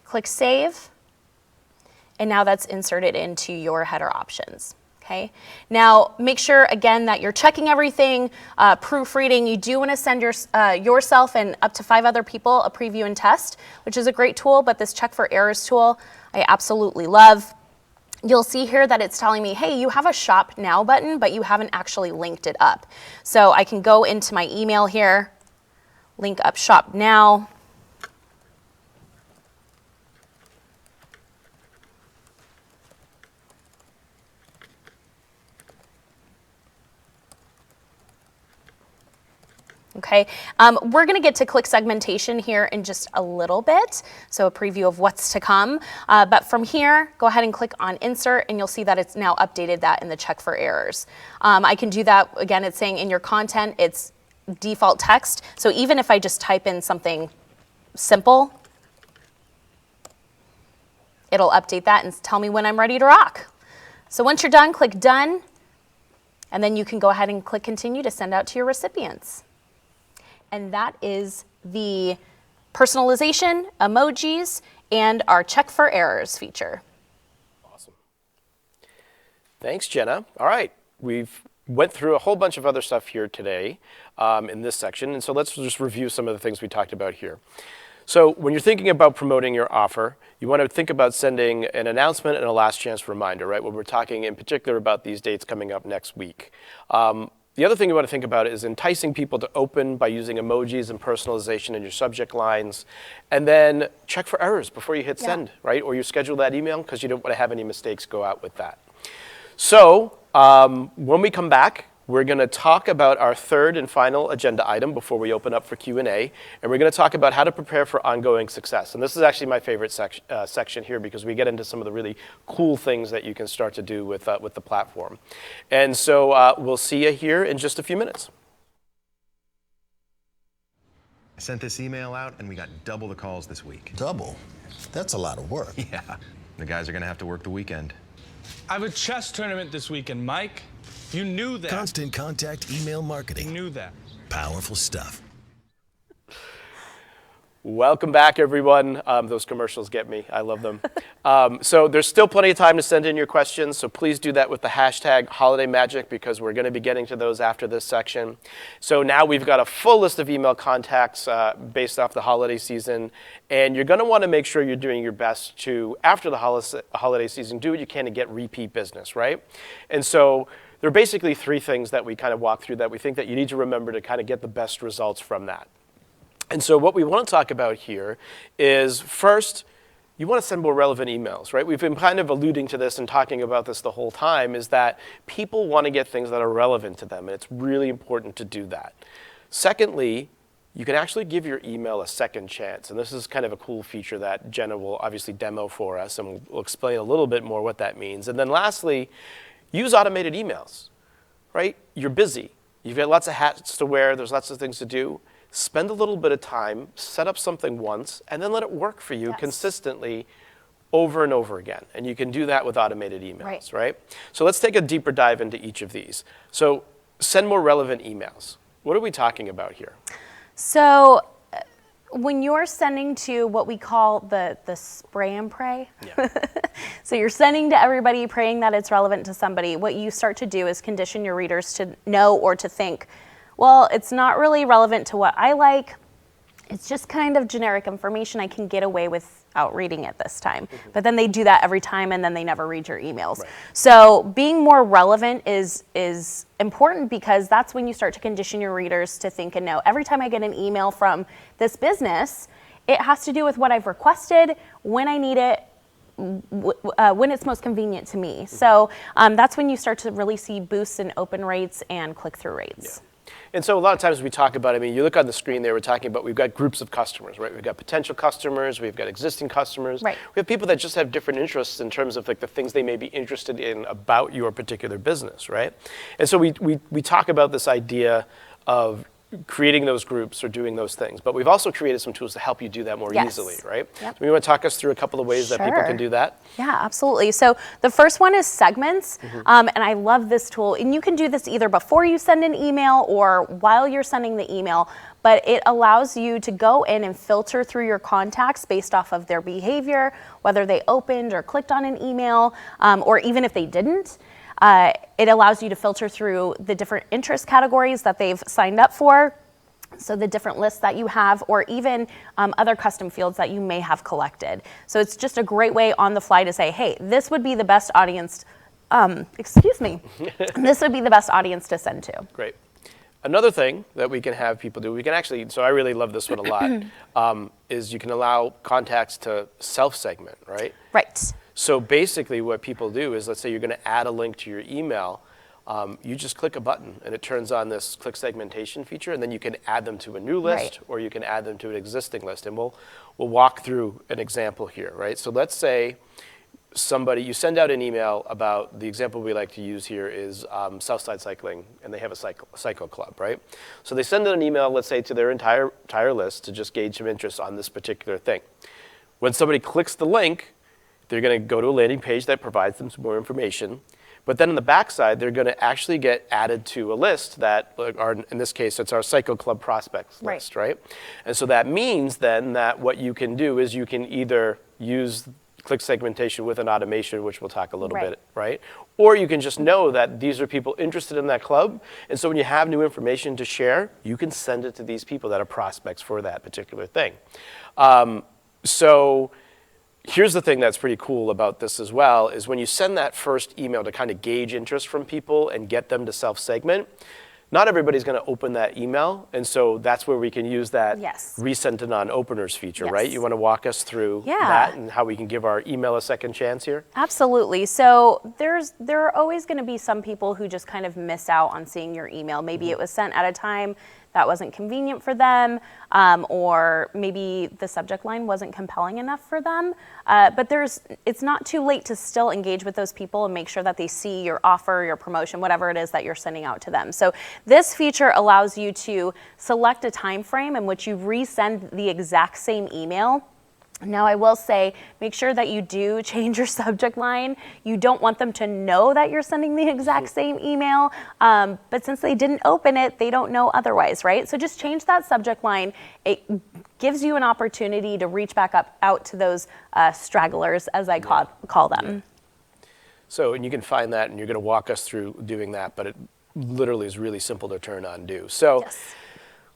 B: Click Save, and now that's inserted into your header options. Okay. Now, make sure, again, that you're checking everything, proofreading. You do want to send yourself and up to 5 other people a preview and test, which is a great tool, but this check for errors tool, I absolutely love. You'll see here that it's telling me, hey, you have a Shop Now button, but you haven't actually linked it up. So I can go into my email here, link up Shop Now. Okay, we're gonna get to click segmentation here in just a little bit, so a preview of what's to come. But from here, go ahead and click on Insert, and you'll see that it's now updated that in the check for errors. I can do that, again, it's saying in your content, it's default text, so even if I just type in something simple, it'll update that and tell me when I'm ready to rock. So once you're done, click Done, and then you can go ahead and click Continue to send out to your recipients. And that is the personalization, emojis, and our check for errors feature.
A: Awesome. Thanks, Jenna. All right, we've went through a whole bunch of other stuff here today in this section, and so let's just review some of the things we talked about here. So when you're thinking about promoting your offer, you want to think about sending an announcement and a last chance reminder, right? When we're talking in particular about these dates coming up next week. The other thing you want to think about is enticing people to open by using emojis and personalization in your subject lines, and then check for errors before you hit send, right? Or you schedule that email because you don't want to have any mistakes go out with that. So when we come back, we're going to talk about our third and final agenda item before we open up for Q&A, and we're going to talk about how to prepare for ongoing success. And this is actually my favorite section here because we get into some of the really cool things that you can start to do with the platform. And so we'll see you here in just a few minutes.
D: I sent this email out and we got double the calls this week.
E: Double? That's a lot of work.
D: Yeah. The guys are gonna have to work the weekend.
F: I have a chess tournament this weekend, Mike. You knew that.
E: Constant Contact email marketing.
F: You knew that.
E: Powerful stuff.
A: Welcome back, everyone. Those commercials get me. I love them. So there's still plenty of time to send in your questions, so please do that with the hashtag #HolidayMagic because we're going to be getting to those after this section. So now we've got a full list of email contacts based off the holiday season, and you're going to want to make sure you're doing your best to, after the holiday season, do what you can to get repeat business, right? And so there are basically three things that we kind of walk through that we think that you need to remember to kind of get the best results from that. And so what we want to talk about here is, first, you want to send more relevant emails, right? We've been kind of alluding to this and talking about this the whole time, is that people want to get things that are relevant to them, and it's really important to do that. Secondly, you can actually give your email a second chance, and this is kind of a cool feature that Jenna will obviously demo for us, and we'll explain a little bit more what that means. And then lastly, use automated emails, right? You're busy. You've got lots of hats to wear. There's lots of things to do. Spend a little bit of time, set up something once, and then let it work for you consistently over and over again. And you can do that with automated emails, right? So let's take a deeper dive into each of these. So send more relevant emails. What are we talking about here?
B: So when you're sending to what we call the spray and pray, so you're sending to everybody praying that it's relevant to somebody, what you start to do is condition your readers to know or to think, well, it's not really relevant to what I like. It's just kind of generic information I can get away without reading it this time. But then they do that every time and then they never read your emails. Right. So being more relevant is important because that's when you start to condition your readers to think and know, every time I get an email from this business, it has to do with what I've requested, when I need it, when it's most convenient to me. So that's when you start to really see boosts in open rates and click-through rates.
A: Yeah. And so a lot of times we talk about, I mean, you look on the screen there, we're talking about, we've got groups of customers, right? We've got potential customers, we've got existing customers. Right. We have people that just have different interests in terms of like the things they may be interested in about your particular business, right? And so we talk about this idea of creating those groups or doing those things. But we've also created some tools to help you do that more easily, right? Yep. So you want to talk us through a couple of ways that people can do that?
B: Yeah, absolutely. So the first one is segments. And I love this tool. And you can do this either before you send an email or while you're sending the email. But it allows you to go in and filter through your contacts based off of their behavior, whether they opened or clicked on an email, or even if they didn't. It allows you to filter through the different interest categories that they've signed up for, so the different lists that you have, or even other custom fields that you may have collected. So it's just a great way on the fly to say, hey, this would be the best audience, this would be the best audience to send to.
A: Great. Another thing that we can have people do, we can actually, so I really love this one a lot, is you can allow contacts to self-segment, right?
B: Right.
A: So basically what people do is, let's say you're going to add a link to your email, you just click a button and it turns on this click segmentation feature, and then you can add them to a new list or you can add them to an existing list. And we'll walk through an example here, right? So let's say you send out an email about, the example we like to use here is Southside Cycling, and they have a cycle club, right? So they send an email, let's say, to their entire list to just gauge some interest on this particular thing. When somebody clicks the link, they're going to go to a landing page that provides them some more information. But then on the backside, they're going to actually get added to a list that, in this case, it's our Cycle Club prospects list, right? And so that means then that what you can do is you can either use click segmentation with an automation, which we'll talk a little bit, right? Or you can just know that these are people interested in that club. And so when you have new information to share, you can send it to these people that are prospects for that particular thing. So here's the thing that's pretty cool about this as well, is when you send that first email to kind of gauge interest from people and get them to self-segment, not everybody's going to open that email. And so that's where we can use that resend to non-openers feature, right? You want to walk us through that and how we can give our email a second chance here?
B: Absolutely. So there are always going to be some people who just kind of miss out on seeing your email. Maybe it was sent at a time that wasn't convenient for them, or maybe the subject line wasn't compelling enough for them. But it's not too late to still engage with those people and make sure that they see your offer, your promotion, whatever it is that you're sending out to them. So this feature allows you to select a time frame in which you resend the exact same email. Now, I will say, make sure that you do change your subject line. You don't want them to know that you're sending the exact same email, but since they didn't open it, they don't know otherwise, right? So just change that subject line. It gives you an opportunity to reach back out to those stragglers, as I call them.
A: Yeah. So, and you can find that, and you're going to walk us through doing that, but it literally is really simple to turn on and do. So.
B: Yes.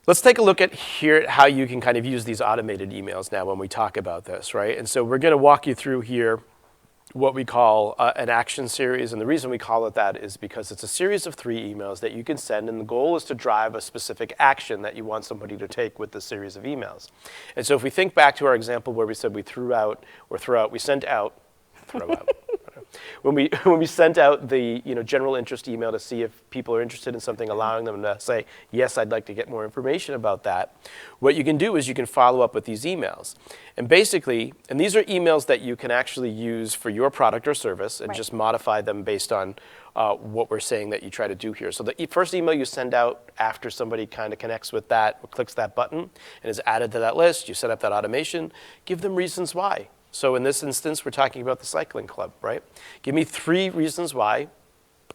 A: Let's take a look at here how you can kind of use these automated emails now when we talk about this, right? And so we're going to walk you through here what we call an action series. And the reason we call it that is because it's a series of 3 emails that you can send. And the goal is to drive a specific action that you want somebody to take with the series of emails. And so if we think back to our example where we said we sent out. When we sent out the general interest email to see if people are interested in something, allowing them to say, yes, I'd like to get more information about that, what you can do is you can follow up with these emails. And basically, and these are emails that you can actually use for your product or service and just modify them based on what we're saying that you try to do here. So the first email you send out after somebody kind of connects with that, or clicks that button, and is added to that list, you set up that automation, give them reasons why. So in this instance, we're talking about the cycling club, right? Give me 3 reasons why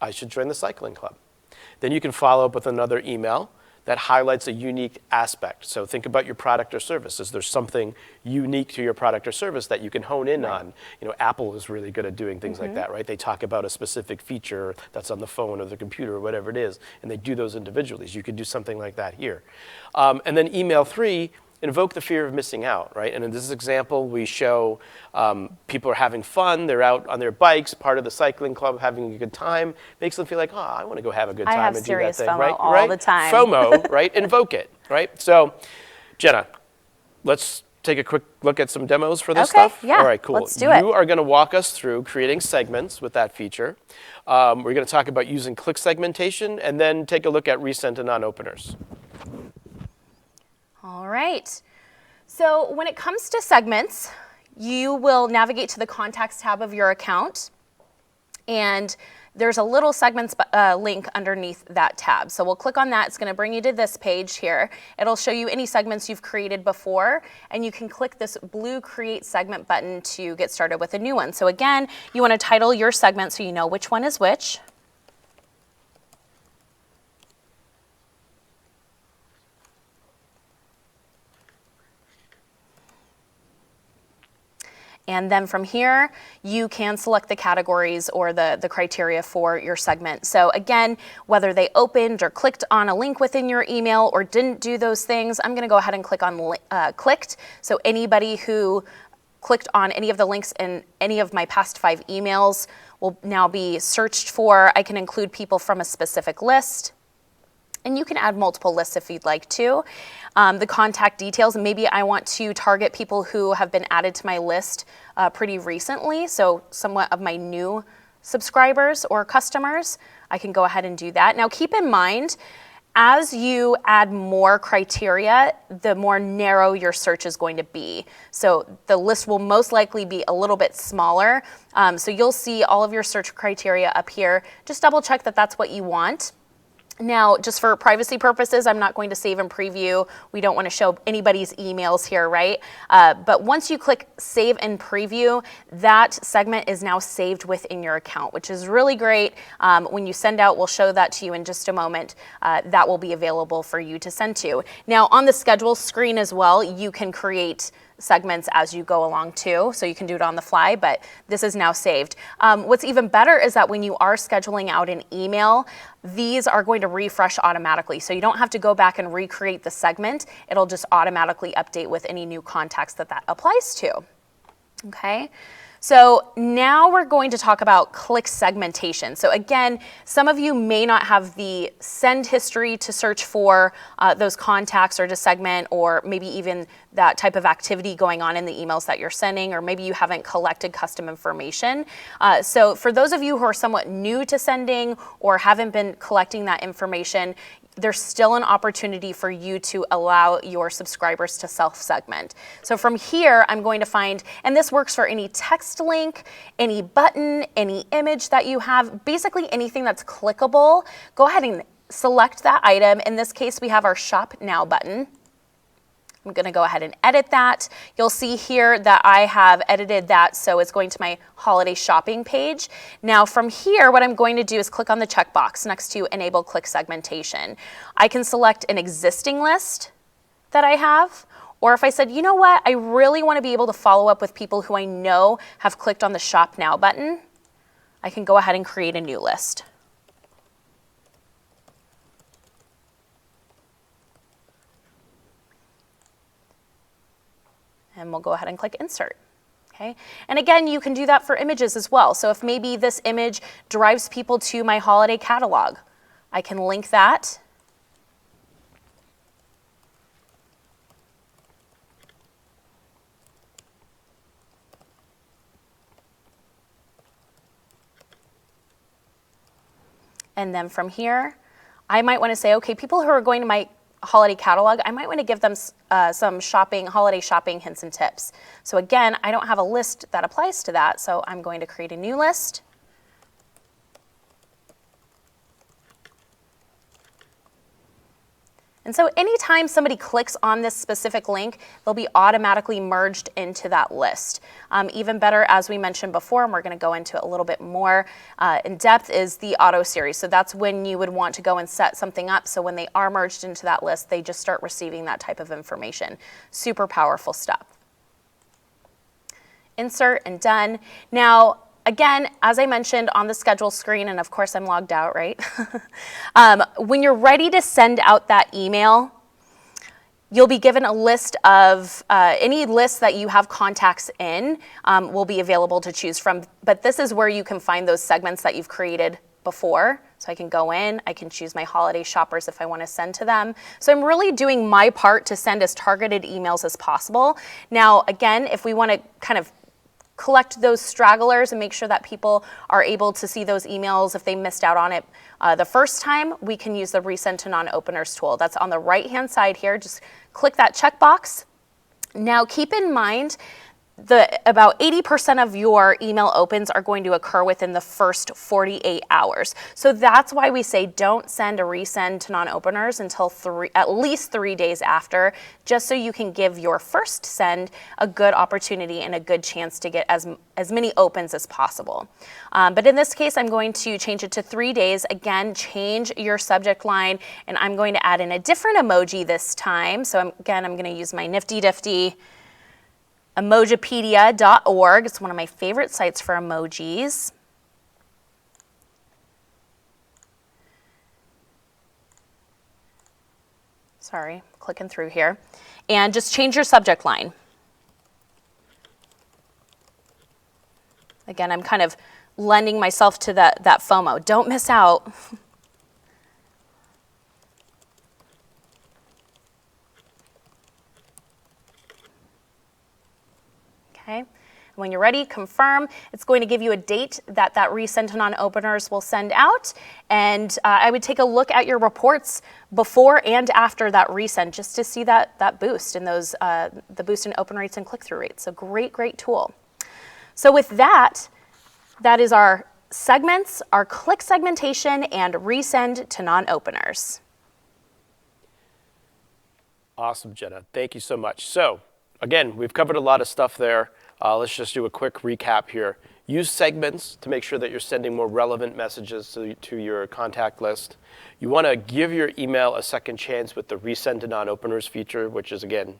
A: I should join the cycling club. Then you can follow up with another email that highlights a unique aspect. So think about your product or service. Is there something unique to your product or service that you can hone in on? Apple is really good at doing things like that, right? They talk about a specific feature that's on the phone or the computer or whatever it is, and they do those individually. So you could do something like that here. And then email 3, invoke the fear of missing out, right? And in this example, we show people are having fun. They're out on their bikes, part of the cycling club, having a good time. Makes them feel like, I want to go have a good time and do that thing,
B: FOMO
A: right?
B: all the time.
A: FOMO, right? Invoke it, right? So, Jenna, let's take a quick look at some demos for this stuff.
B: Yeah,
A: all right, cool.
B: let's do it.
A: You are going to walk us through creating segments with that feature. We're going to talk about using click segmentation, and then take a look at resent and non-openers.
B: All right. So when it comes to segments, you will navigate to the contacts tab of your account, and there's a little segments link underneath that tab. So we'll click on that. It's going to bring you to this page here. It'll show you any segments you've created before, and you can click this blue Create Segment button to get started with a new one. So again, you want to title your segment so you know which one is which. And then from here, you can select the categories or the criteria for your segment. So again, whether they opened or clicked on a link within your email or didn't do those things, I'm gonna go ahead and click on clicked. So anybody who clicked on any of the links in any of my past 5 emails will now be searched for. I can include people from a specific list. And you can add multiple lists if you'd like to. The contact details, maybe I want to target people who have been added to my list pretty recently, so somewhat of my new subscribers or customers. I can go ahead and do that. Now keep in mind, as you add more criteria, the more narrow your search is going to be. So the list will most likely be a little bit smaller. So you'll see all of your search criteria up here. Just double check that that's what you want. Now, just for privacy purposes, I'm not going to save and preview. We don't want to show anybody's emails here, right? But once you click Save and Preview, that segment is now saved within your account, which is really great. When you send out, we'll show that to you in just a moment. That will be available for you to send to. Now, on the schedule screen as well, you can create segments as you go along too, so you can do it on the fly, but this is now saved. What's even better is that when you are scheduling out an email, these are going to refresh automatically, so you don't have to go back and recreate the segment. It'll just automatically update with any new contacts that applies to. Okay. So now we're going to talk about click segmentation. So again, some of you may not have the send history to search for those contacts or to segment, or maybe even that type of activity going on in the emails that you're sending, or maybe you haven't collected custom information. So for those of you who are somewhat new to sending or haven't been collecting that information, there's still an opportunity for you to allow your subscribers to self-segment. So from here, I'm going to find, and this works for any text link, any button, any image that you have, basically anything that's clickable. Go ahead and select that item. In this case, we have our Shop Now button. I'm going to go ahead and edit that. You'll see here that I have edited that, so it's going to my holiday shopping page. Now from here, what I'm going to do is click on the checkbox next to Enable Click Segmentation. I can select an existing list that I have, or if I said, you know what, I really want to be able to follow up with people who I know have clicked on the Shop Now button, I can go ahead and create a new list. And we'll go ahead and click Insert. Okay. And again, you can do that for images as well. So if maybe this image drives people to my holiday catalog, I can link that. And then from here, I might want to say, okay, people who are going to my holiday catalog, I might want to give them some holiday shopping hints and tips. So again, I don't have a list that applies to that, so I'm going to create a new list. And so anytime somebody clicks on this specific link, they'll be automatically merged into that list. Even better, as we mentioned before, and we're going to go into it a little bit more in depth, is the auto series. So that's when you would want to go and set something up, so when they are merged into that list, they just start receiving that type of information. Super powerful stuff. Insert and done. Now, again, as I mentioned on the schedule screen, and of course I'm logged out, right? When you're ready to send out that email, you'll be given a list of, any list that you have contacts in will be available to choose from. But this is where you can find those segments that you've created before. So I can go in, I can choose my holiday shoppers if I want to send to them. So I'm really doing my part to send as targeted emails as possible. Now, again, if we want to kind of collect those stragglers and make sure that people are able to see those emails if they missed out on it the first time, we can use the Resend to Non-Openers tool. That's on the right-hand side here. Just click that checkbox. Now, keep in mind about 80% of your email opens are going to occur within the first 48 hours. So that's why we say don't send a resend to non-openers until at least 3 days after, just so you can give your first send a good opportunity and a good chance to get as many opens as possible. But in this case, I'm going to change it to 3 days. Again, change your subject line, and I'm going to add in a different emoji this time. So I'm going to use my nifty difty emojipedia.org. It's one of my favorite sites for emojis. Sorry, clicking through here. And just change your subject line. Again, I'm kind of lending myself to that FOMO. Don't miss out. Okay. When you're ready, confirm. It's going to give you a date that resend to non-openers will send out. And I would take a look at your reports before and after that resend just to see that boost in those, the boost in open rates and click-through rates. So great tool. So with that is our segments, our click segmentation, and resend to non-openers.
A: Awesome, Jenna. Thank you so much. So again, we've covered a lot of stuff there. Let's just do a quick recap here. Use segments to make sure that you're sending more relevant messages to your contact list. You want to give your email a second chance with the resend to non-openers feature, which is, again,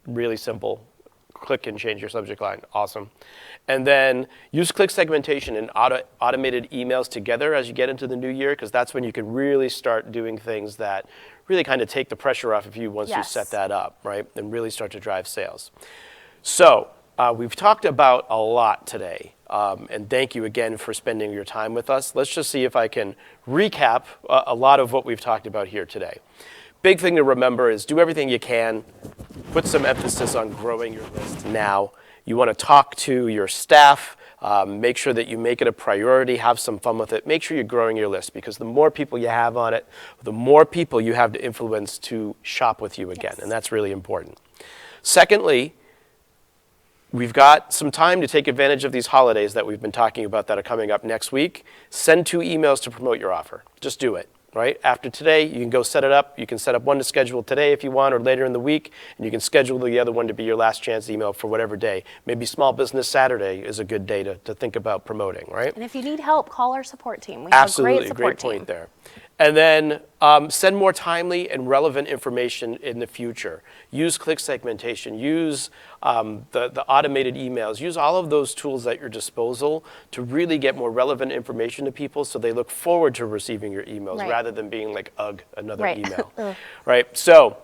A: really simple. Click and change your subject line. Awesome. And then use click segmentation and automated emails together as you get into the new year, because that's when you can really start doing things that really kind of take the pressure off of you once you set that up, right? And really start to drive sales. So we've talked about a lot today, and thank you again for spending your time with us. Let's just see if I can recap a lot of what we've talked about here today. Big thing to remember is do everything you can. Put some emphasis on growing your list now. You want to talk to your staff Make sure that you make it a priority, have some fun with it. Make sure you're growing your list, because the more people you have on it, the more people you have to influence to shop with you again, and that's really important. Secondly, we've got some time to take advantage of these holidays that we've been talking about that are coming up next week. Send 2 emails to promote your offer. Just do it. Right? After today, you can go set it up. You can set up one to schedule today if you want, or later in the week, and you can schedule the other one to be your last chance email for whatever day. Maybe Small Business Saturday is a good day to think about promoting, right?
B: And if you need help, call our support team. We
A: Absolutely,
B: have a great support team.
A: point there. And then send more timely and relevant information in the future. Use click segmentation, use the automated emails, use all of those tools at your disposal to really get more relevant information to people so they look forward to receiving your emails rather than being like, ugh, another email. Right? So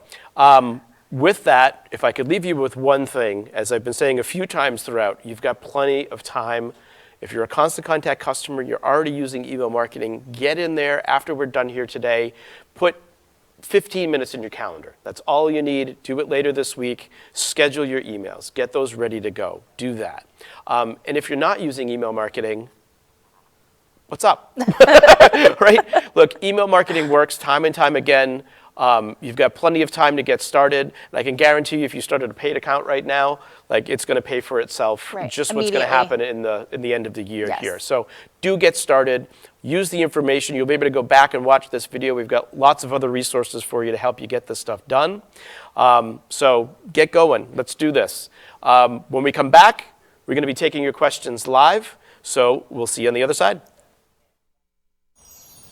A: with that, if I could leave you with one thing, as I've been saying a few times throughout, you've got plenty of time. If you're a Constant Contact customer, you're already using email marketing, get in there after we're done here today. Put 15 minutes in your calendar. That's all you need. Do it later this week. Schedule your emails. Get those ready to go. Do that. And if you're not using email marketing, what's up? Right? Look, email marketing works time and time again. You've got plenty of time to get started. And I can guarantee you, if you started a paid account right now, like, it's going to pay for itself. Just what's going to happen in the end of the year here. So do get started. Use the information. You'll be able to go back and watch this video. We've got lots of other resources for you to help you get this stuff done. So get going. Let's do this. When we come back, we're going to be taking your questions live. So we'll see you on the other side.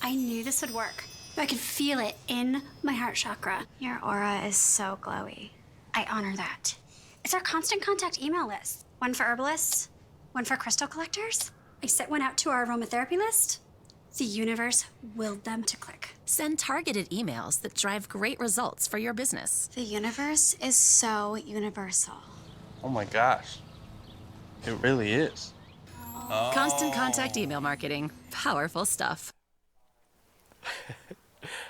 G: I knew this would work. I could feel it in my heart chakra.
H: Your aura is so glowy.
G: I honor that. It's our Constant Contact email list. One for herbalists, one for crystal collectors. I sent one out to our aromatherapy list. The universe willed them to click.
I: Send targeted emails that drive great results for your business.
H: The universe is so universal.
F: Oh my gosh. It really is.
I: Constant Contact email marketing. Powerful stuff.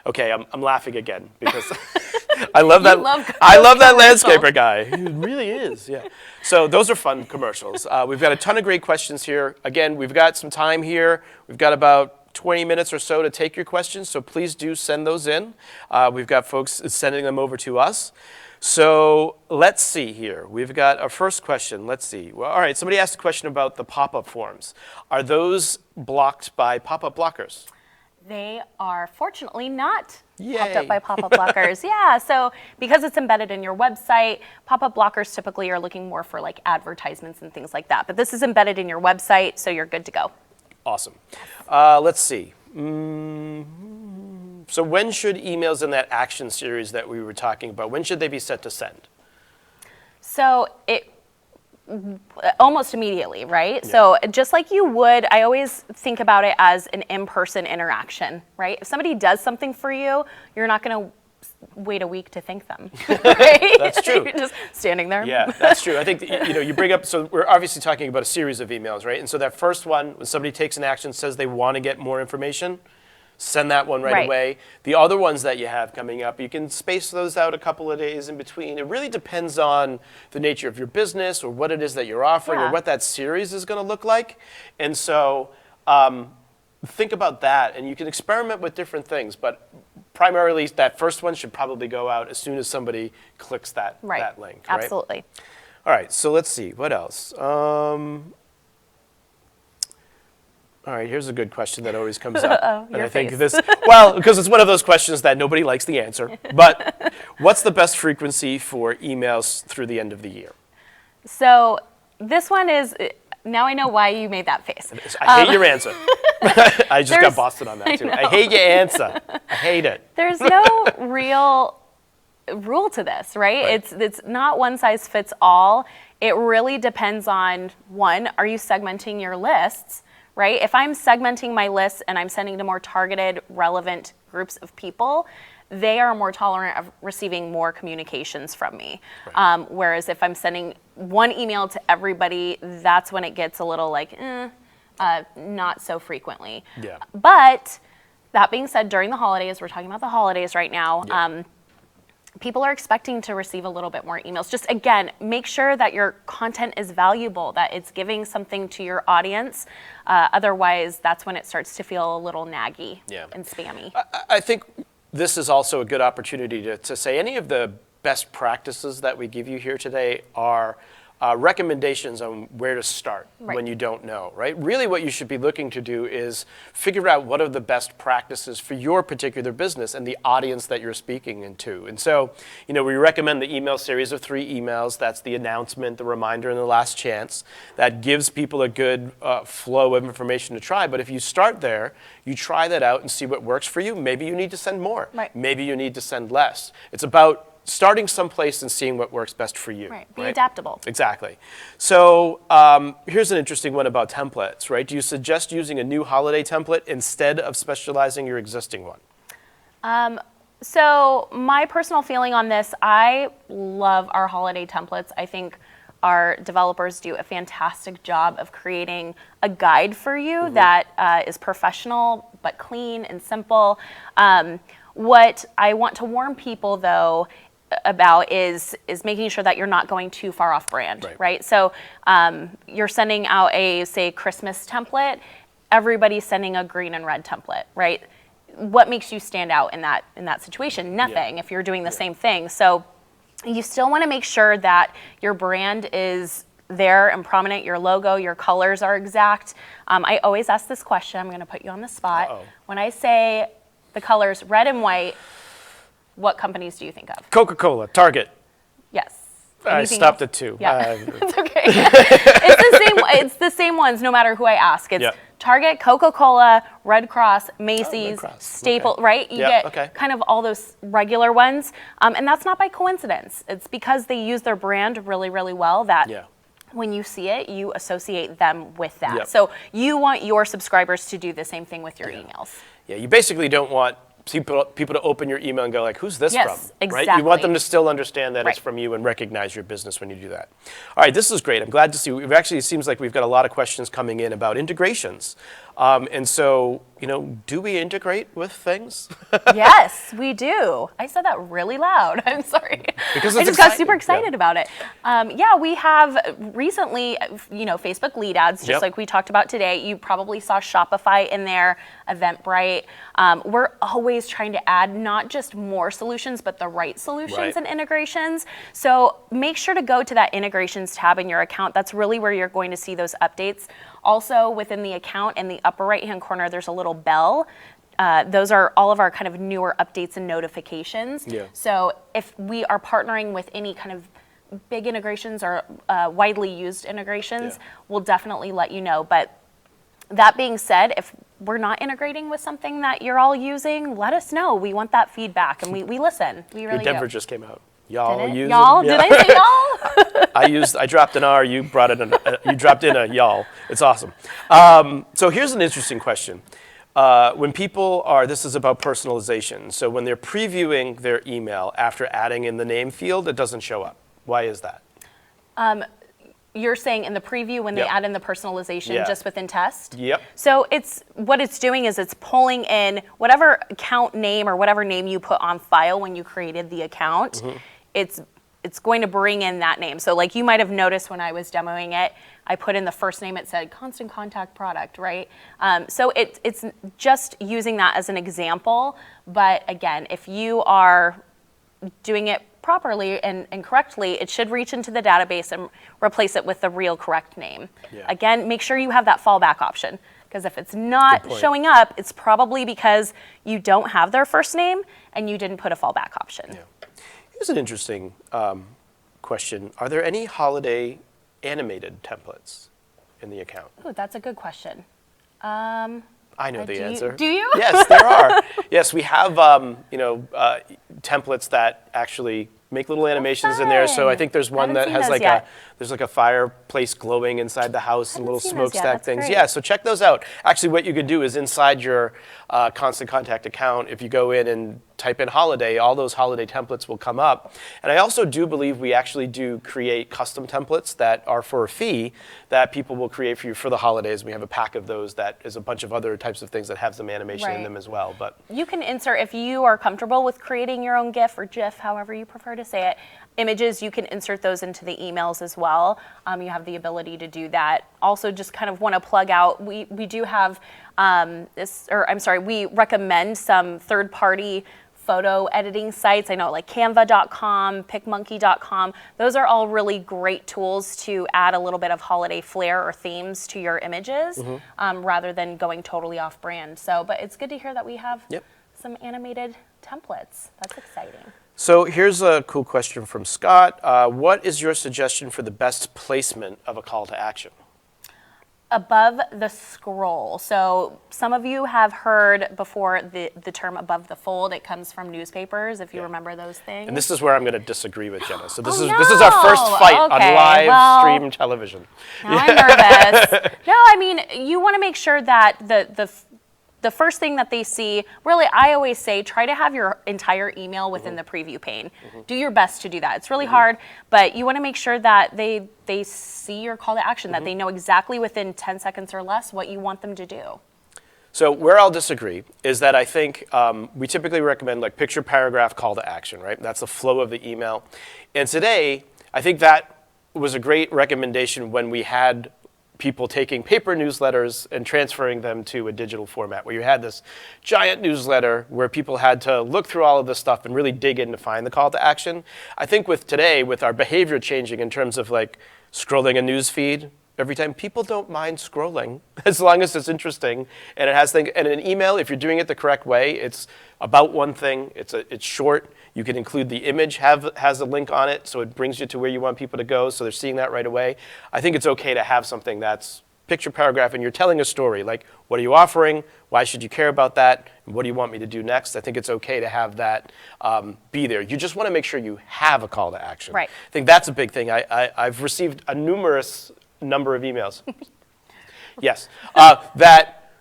A: Okay, I'm laughing again because I love that.
B: I
A: love that landscaper guy. He really is, yeah. So those are fun commercials. We've got a ton of great questions here. Again, we've got some time here. We've got about 20 minutes or so to take your questions, so please do send those in. We've got folks sending them over to us. So let's see here. We've got our first question. Let's see. Well, all right, somebody asked a question about the pop-up forms. Are those blocked by pop-up blockers?
B: They are fortunately not
A: Yay.
B: popped up by pop-up blockers. Yeah, so because it's embedded in your website, pop-up blockers typically are looking more for like advertisements and things like that. But this is embedded in your website, so you're good to go.
A: Awesome. Let's see. So when should emails in that action series that we were talking about, when should they be set to send?
B: So it almost immediately, right? Yeah. So just like you would, I always think about it as an in-person interaction, right? If somebody does something for you, you're not going to wait a week to thank them, right?
A: That's true.
B: You're just standing there.
A: Yeah, that's true. I think, you bring up, so we're obviously talking about a series of emails, right? And so that first one, when somebody takes an action, says they want to get more information, send that one right away. The other ones that you have coming up, you can space those out a couple of days in between. It really depends on the nature of your business or what it is that you're offering or what that series is going to look like. And so think about that, and you can experiment with different things, but primarily that first one should probably go out as soon as somebody clicks that link. Right?
B: Absolutely.
A: All right, so let's see, what else? All right, here's a good question that always comes up.
B: And I
A: think this, well, because it's one of those questions that nobody likes the answer. But what's the best frequency for emails through the end of the year?
B: So this one is, now I know why you made that face.
A: I hate your answer. I just got busted on that too. I hate your answer. I hate it.
B: There's no real rule to this, right? It's not one size fits all. It really depends on, one, are you segmenting your lists? Right? If I'm segmenting my lists and I'm sending to more targeted, relevant groups of people, they are more tolerant of receiving more communications from me. Whereas if I'm sending one email to everybody, that's when it gets a little like, not so frequently.
A: Yeah.
B: But that being said, during the holidays, we're talking about the holidays right now, people are expecting to receive a little bit more emails. Just again, make sure that your content is valuable, that it's giving something to your audience. Otherwise, that's when it starts to feel a little naggy and spammy.
A: I think this is also a good opportunity to say any of the best practices that we give you here today are recommendations on where to start when you don't know, right? Really what you should be looking to do is figure out what are the best practices for your particular business and the audience that you're speaking into. And so, we recommend the email series of 3 emails. That's the announcement, the reminder, and the last chance. That gives people a good flow of information to try. But if you start there, you try that out and see what works for you. Maybe you need to send more.
B: Right.
A: Maybe you need to send less. It's about starting someplace and seeing what works best for you.
B: Right. Be adaptable.
A: Exactly. So here's an interesting one about templates, right? Do you suggest using a new holiday template instead of specializing your existing one?
B: So my personal feeling on this, I love our holiday templates. I think our developers do a fantastic job of creating a guide for you that is professional but clean and simple. What I want to warn people, though, about is making sure that you're not going too far off brand, right? So you're sending out a, say, Christmas template. Everybody's sending a green and red template, right? What makes you stand out in that situation? Nothing. If you're doing the same thing. So you still want to make sure that your brand is there and prominent, your logo, your colors are exact. I always ask this question. I'm going to put you on the spot. When I say the colors red and white, what companies do you think of?
A: Coca-Cola, Target.
B: Yes.
A: I stopped at 2.
B: Yeah, it's okay. It's the same ones no matter who I ask. It's Target, Coca-Cola, Red Cross, Macy's, Staples, right? You get kind of all those regular ones. And that's not by coincidence. It's because they use their brand really, really well that when you see it, you associate them with that. So you want your subscribers to do the same thing with your emails.
A: Yeah, you basically don't want people to open your email and go like, who's this from?
B: Exactly.
A: Right? You want them to still understand that it's from you and recognize your business when you do that. All right, this is great. I'm glad to see. It seems like we've got a lot of questions coming in about integrations. And so, do we integrate with things?
B: Yes, we do. I said that really loud. I'm sorry.
A: Because
B: I just got super excited about it. We have recently, Facebook lead ads, just like we talked about today. You probably saw Shopify in there, Eventbrite. We're always trying to add not just more solutions, but the right solutions and integrations. So make sure to go to that integrations tab in your account. That's really where you're going to see those updates. Also, within the account in the upper right-hand corner, there's a little bell. Those are all of our kind of newer updates and notifications. So if we are partnering with any kind of big integrations or widely used integrations, we'll definitely let you know. But that being said, if we're not integrating with something that you're all using, let us know. We want that feedback, and we listen. We really do.
A: Your Denver just came out. Y'all use
B: y'all? Did I say y'all?
A: I dropped an R. You dropped in a y'all. It's awesome. So here's an interesting question. When people this is about personalization. So when they're previewing their email after adding in the name field, it doesn't show up. Why is that?
B: You're saying in the preview when they add in the personalization just within test?
A: Yep.
B: So what it's doing is it's pulling in whatever account name or whatever name you put on file when you created the account. It's going to bring in that name. So like you might have noticed when I was demoing it, I put in the first name, it said Constant Contact Product, right? So it's just using that as an example. But again, if you are doing it properly and correctly, it should reach into the database and replace it with the real correct name. Again, make sure you have that fallback option, because if it's not showing up, it's probably because you don't have their first name and you didn't put a fallback option.
A: Here's an interesting question. Are there any holiday animated templates in the account?
B: Oh, that's a good question.
A: I know the answer.
B: Do you?
A: Yes, there are. Yes, we have templates that actually make little animations in there. So I think there's one that has there's like a fireplace glowing inside the house and little smokestack things.
B: Great.
A: Yeah, so check those out. Actually, what you could do is inside your Constant Contact account, if you go in and type in holiday, all those holiday templates will come up. And I also do believe we actually do create custom templates that are for a fee that people will create for you for the holidays. We have a pack of those that is a bunch of other types of things that have some animation in them as well. But
B: you can insert, if you are comfortable with creating your own GIF or GIF, however you prefer to say it, images, you can insert those into the emails as well. You have the ability to do that. Also, just kind of want to plug out, we do have we recommend some third-party photo editing sites. I know like canva.com, picmonkey.com. Those are all really great tools to add a little bit of holiday flair or themes to your images rather than going totally off brand. So, but it's good to hear that we have some animated templates. That's exciting.
A: So here's a cool question from Scott. What is your suggestion for the best placement of a call to action?
B: Above the scroll. So some of you have heard before the term above the fold. It comes from newspapers, if you remember those things.
A: And this is where I'm going to disagree with Jenna. So this is our first fight on live stream television.
B: Now I'm nervous. No, I mean, you want to make sure that the first thing that they see, really, I always say, try to have your entire email within the preview pane. Do your best to do that. It's really hard, but you want to make sure that they see your call to action, that they know exactly within 10 seconds or less what you want them to do.
A: So where I'll disagree is that I think we typically recommend like picture, paragraph, call to action, right? That's the flow of the email. And today, I think that was a great recommendation when we had people taking paper newsletters and transferring them to a digital format, where you had this giant newsletter where people had to look through all of this stuff and really dig in to find the call to action. I think with today, with our behavior changing in terms of like scrolling a news feed every time, people don't mind scrolling as long as it's interesting and it has things. And an email, if you're doing it the correct way, it's about one thing. It's short. You can include the image, has a link on it, so it brings you to where you want people to go, so they're seeing that right away. I think it's okay to have something that's picture, paragraph, and you're telling a story, like, what are you offering? Why should you care about that? And what do you want me to do next? I think it's okay to have that be there. You just want to make sure you have a call to action.
B: Right.
A: I think that's a big thing. I've received a numerous number of emails. Yes. That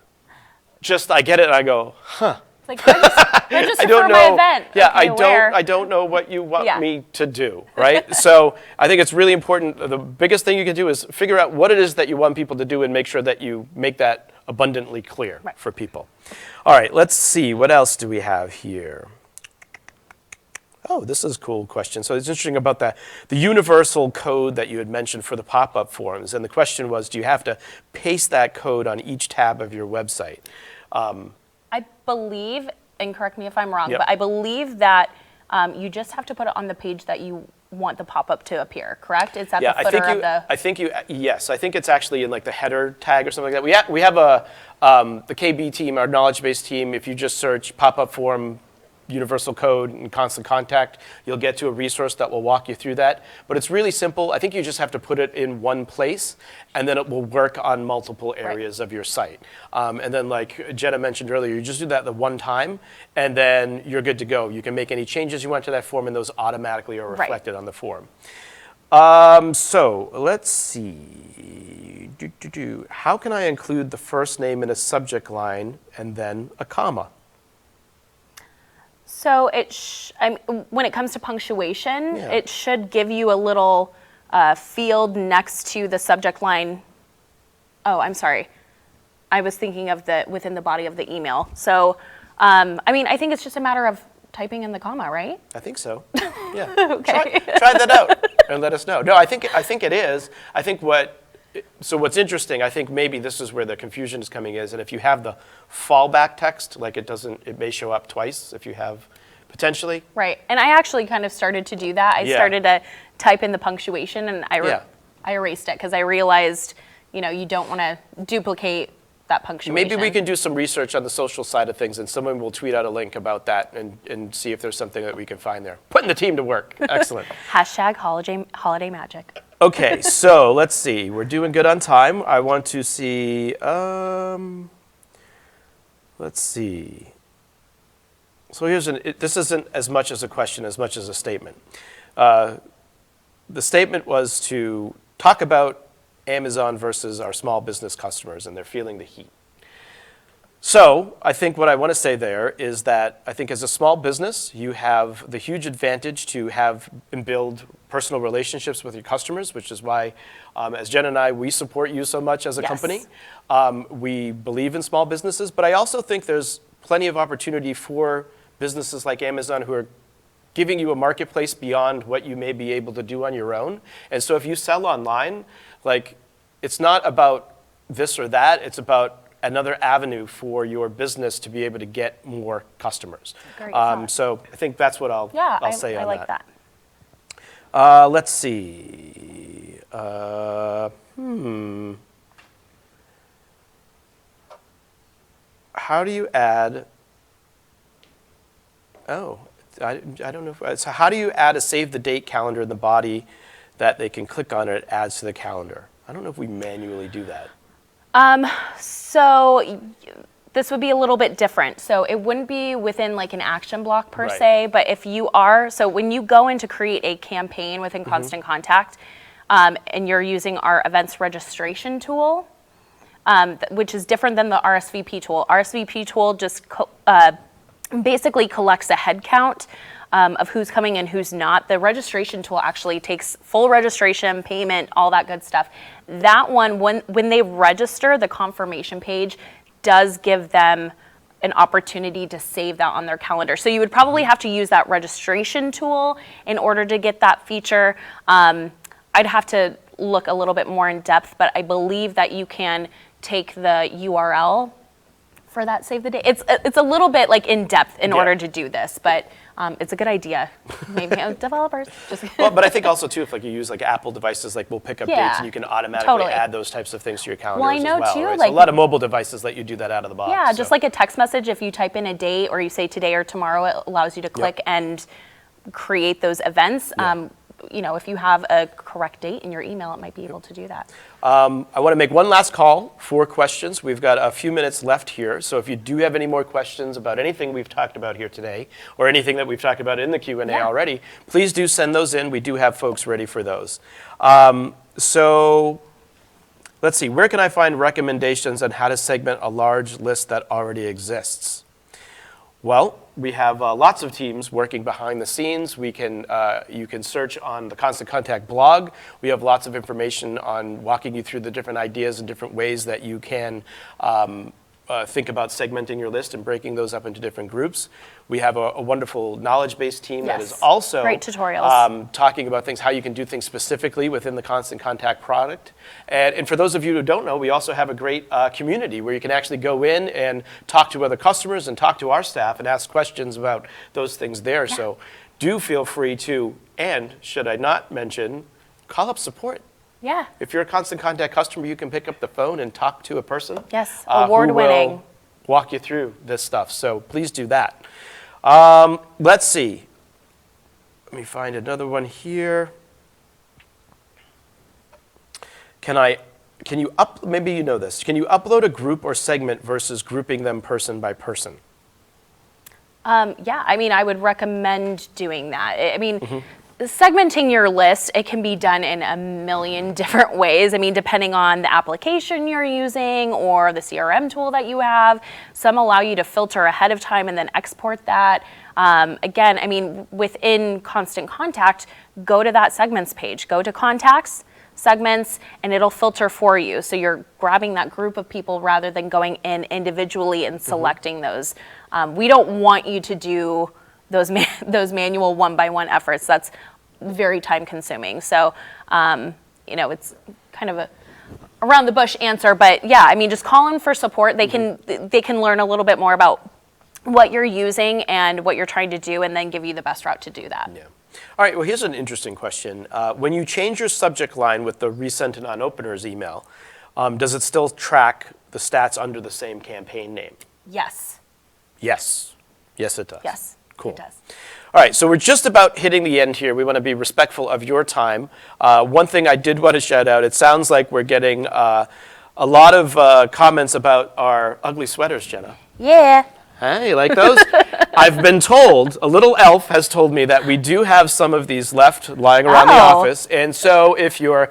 A: just, I get it and I go, huh.
B: Like, register for my event.
A: Yeah,
B: Okay,
A: I don't know what you want me to do, right? So I think it's really important. The biggest thing you can do is figure out what it is that you want people to do and make sure that you make that abundantly clear for people. All right, let's see. What else do we have here? Oh, this is a cool question. So it's interesting about the universal code that you had mentioned for the pop-up forms. And the question was, do you have to paste that code on each tab of your website?
B: I believe, and correct me if I'm wrong, but I believe that you just have to put it on the page that you want the pop-up to appear, correct? It's at the footer of the...
A: Yes, I think it's actually in like the header tag or something like that. We have the KB team, our knowledge base team. If you just search pop-up form, universal code, and constant contact, you'll get to a resource that will walk you through that. But it's really simple. I think you just have to put it in one place, and then it will work on multiple areas of your site. And then, like Jenna mentioned earlier, you just do that the one time, and then you're good to go. You can make any changes you want to that form, and those automatically are reflected on the form. So let's see. How can I include the first name in a subject line and then a comma?
B: So when it comes to punctuation, it should give you a little field next to the subject line. Oh, I'm sorry. I was thinking of within the body of the email. So, I think it's just a matter of typing in the comma, right?
A: I think so. Yeah.
B: Okay.
A: Try that out and let us know. No, I think it is. I think what's interesting, I think maybe this is where the confusion is coming is, and if you have the fallback text, like it may show up twice if you have potentially.
B: Right, and I actually kind of started to do that. I started to type in the punctuation, and I erased it because I realized, you don't want to duplicate that punctuation.
A: Maybe we can do some research on the social side of things, and someone will tweet out a link about that and see if there's something that we can find there. Putting the team to work. Excellent.
B: Hashtag holiday magic.
A: Okay, so let's see. We're doing good on time. I want to see, let's see. So this isn't as much as a question as much as a statement. The statement was to talk about Amazon versus our small business customers, and they're feeling the heat. So I think what I want to say there is that I think as a small business, you have the huge advantage to have and build personal relationships with your customers, which is why, as Jen and I, we support you so much as a company. We believe in small businesses, but I also think there's plenty of opportunity for businesses like Amazon who are giving you a marketplace beyond what you may be able to do on your own. And so if you sell online, like, it's not about this or that, it's about another avenue for your business to be able to get more customers.
B: Great thought.
A: So I think that's what I'll say on
B: I like that.
A: Let's see. How do you add? Oh, I don't know. So how do you add a save the date calendar in the body that they can click on and it adds to the calendar? I don't know if we manually do that.
B: So this would be a little bit different. So it wouldn't be within like an action block per se, but if you are, so when you go in to create a campaign within Constant Contact, and you're using our events registration tool, which is different than the RSVP tool. RSVP tool just basically collects a head count of who's coming and who's not. The registration tool actually takes full registration, payment, all that good stuff. That one, when they register, the confirmation page does give them an opportunity to save that on their calendar. So you would probably have to use that registration tool in order to get that feature. I'd have to look a little bit more in depth, but I believe that you can take the URL for that save the date. It's a little bit like in depth in order to do this, but it's a good idea. Maybe developers.
A: Well, but I think also too, if like you use like Apple devices, like we'll pick up dates and you can automatically add those types of things to your calendar as well.
B: Too,
A: right?
B: like,
A: so a lot of mobile devices let you do that out of the box.
B: Yeah, just like a text message, if you type in a date or you say today or tomorrow, it allows you to click and create those events. You know, if you have a correct date in your email, it might be able to do that.
A: I want to make one last call for questions. We've got a few minutes left here, so if you do have any more questions about anything we've talked about here today, or anything that we've talked about in the Q&A already, please do send those in. We do have folks ready for those. So let's see, where can I find recommendations on how to segment a large list that already exists? Well, we have lots of teams working behind the scenes. You can search on the Constant Contact blog. We have lots of information on walking you through the different ideas and different ways that you can think about segmenting your list and breaking those up into different groups. We have a wonderful knowledge-based team that is also
B: great tutorials.
A: Talking about things, how you can do things specifically within the Constant Contact product. And for those of you who don't know, we also have a great community where you can actually go in and talk to other customers and talk to our staff and ask questions about those things there. So do feel free to, and should I not mention, call up support.
B: Yeah.
A: If you're a Constant Contact customer, you can pick up the phone and talk to a person.
B: Yes, award-winning.
A: Who will walk you through this stuff. So please do that. Let's see. Let me find another one here. Maybe you know this. Can you upload a group or segment versus grouping them person by person?
B: Yeah, I mean, I would recommend doing that. I mean, segmenting your list, it can be done in a million different ways. I mean, depending on the application you're using or the CRM tool that you have. Some allow you to filter ahead of time and then export that. Again, I mean, within Constant Contact, go to that segments page. Go to contacts, segments, and it'll filter for you. So you're grabbing that group of people rather than going in individually and selecting those. We don't want you to do those manual one-by-one efforts. That's very time-consuming. So, you know, it's kind of a around the bush answer, but yeah, I mean, just call in for support. They can learn a little bit more about what you're using and what you're trying to do, and then give you the best route to do that.
A: Yeah. All right. Well, here's an interesting question. When you change your subject line with the resent and unopeners email, does it still track the stats under the same campaign name?
B: Yes.
A: Yes. Yes, it does.
B: Yes.
A: Cool.
B: It does.
A: All right, so we're just about hitting the end here. We want to be respectful of your time. One thing I did want to shout out, it sounds like we're getting a lot of comments about our ugly sweaters, Jenna.
B: Yeah.
A: Hey, you like those? I've been told, a little elf has told me that we do have some of these left lying around the office. And so if you're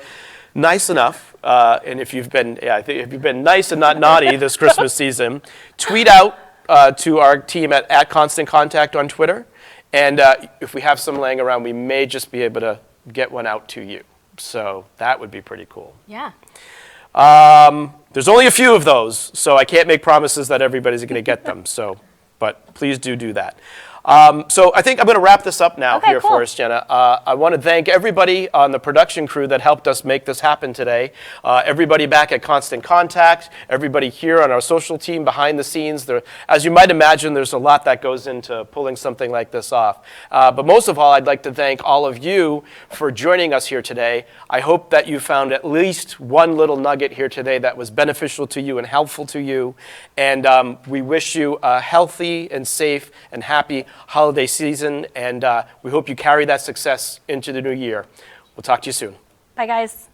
A: nice enough and if you've been, if you've been nice and not naughty this Christmas season, tweet out to our team at Constant Contact on Twitter. And if we have some laying around, we may just be able to get one out to you. So that would be pretty cool.
B: Yeah.
A: There's only a few of those, so I can't make promises that everybody's going to get them. So, but please do that. So I think I'm going to wrap this up now here for us, Jenna. I want to thank everybody on the production crew that helped us make this happen today. Everybody back at Constant Contact, everybody here on our social team behind the scenes. As you might imagine, there's a lot that goes into pulling something like this off. But most of all, I'd like to thank all of you for joining us here today. I hope that you found at least one little nugget here today that was beneficial to you and helpful to you. And we wish you a healthy and safe and happy holiday season, and we hope you carry that success into the new year. We'll talk to you soon.
B: Bye, guys.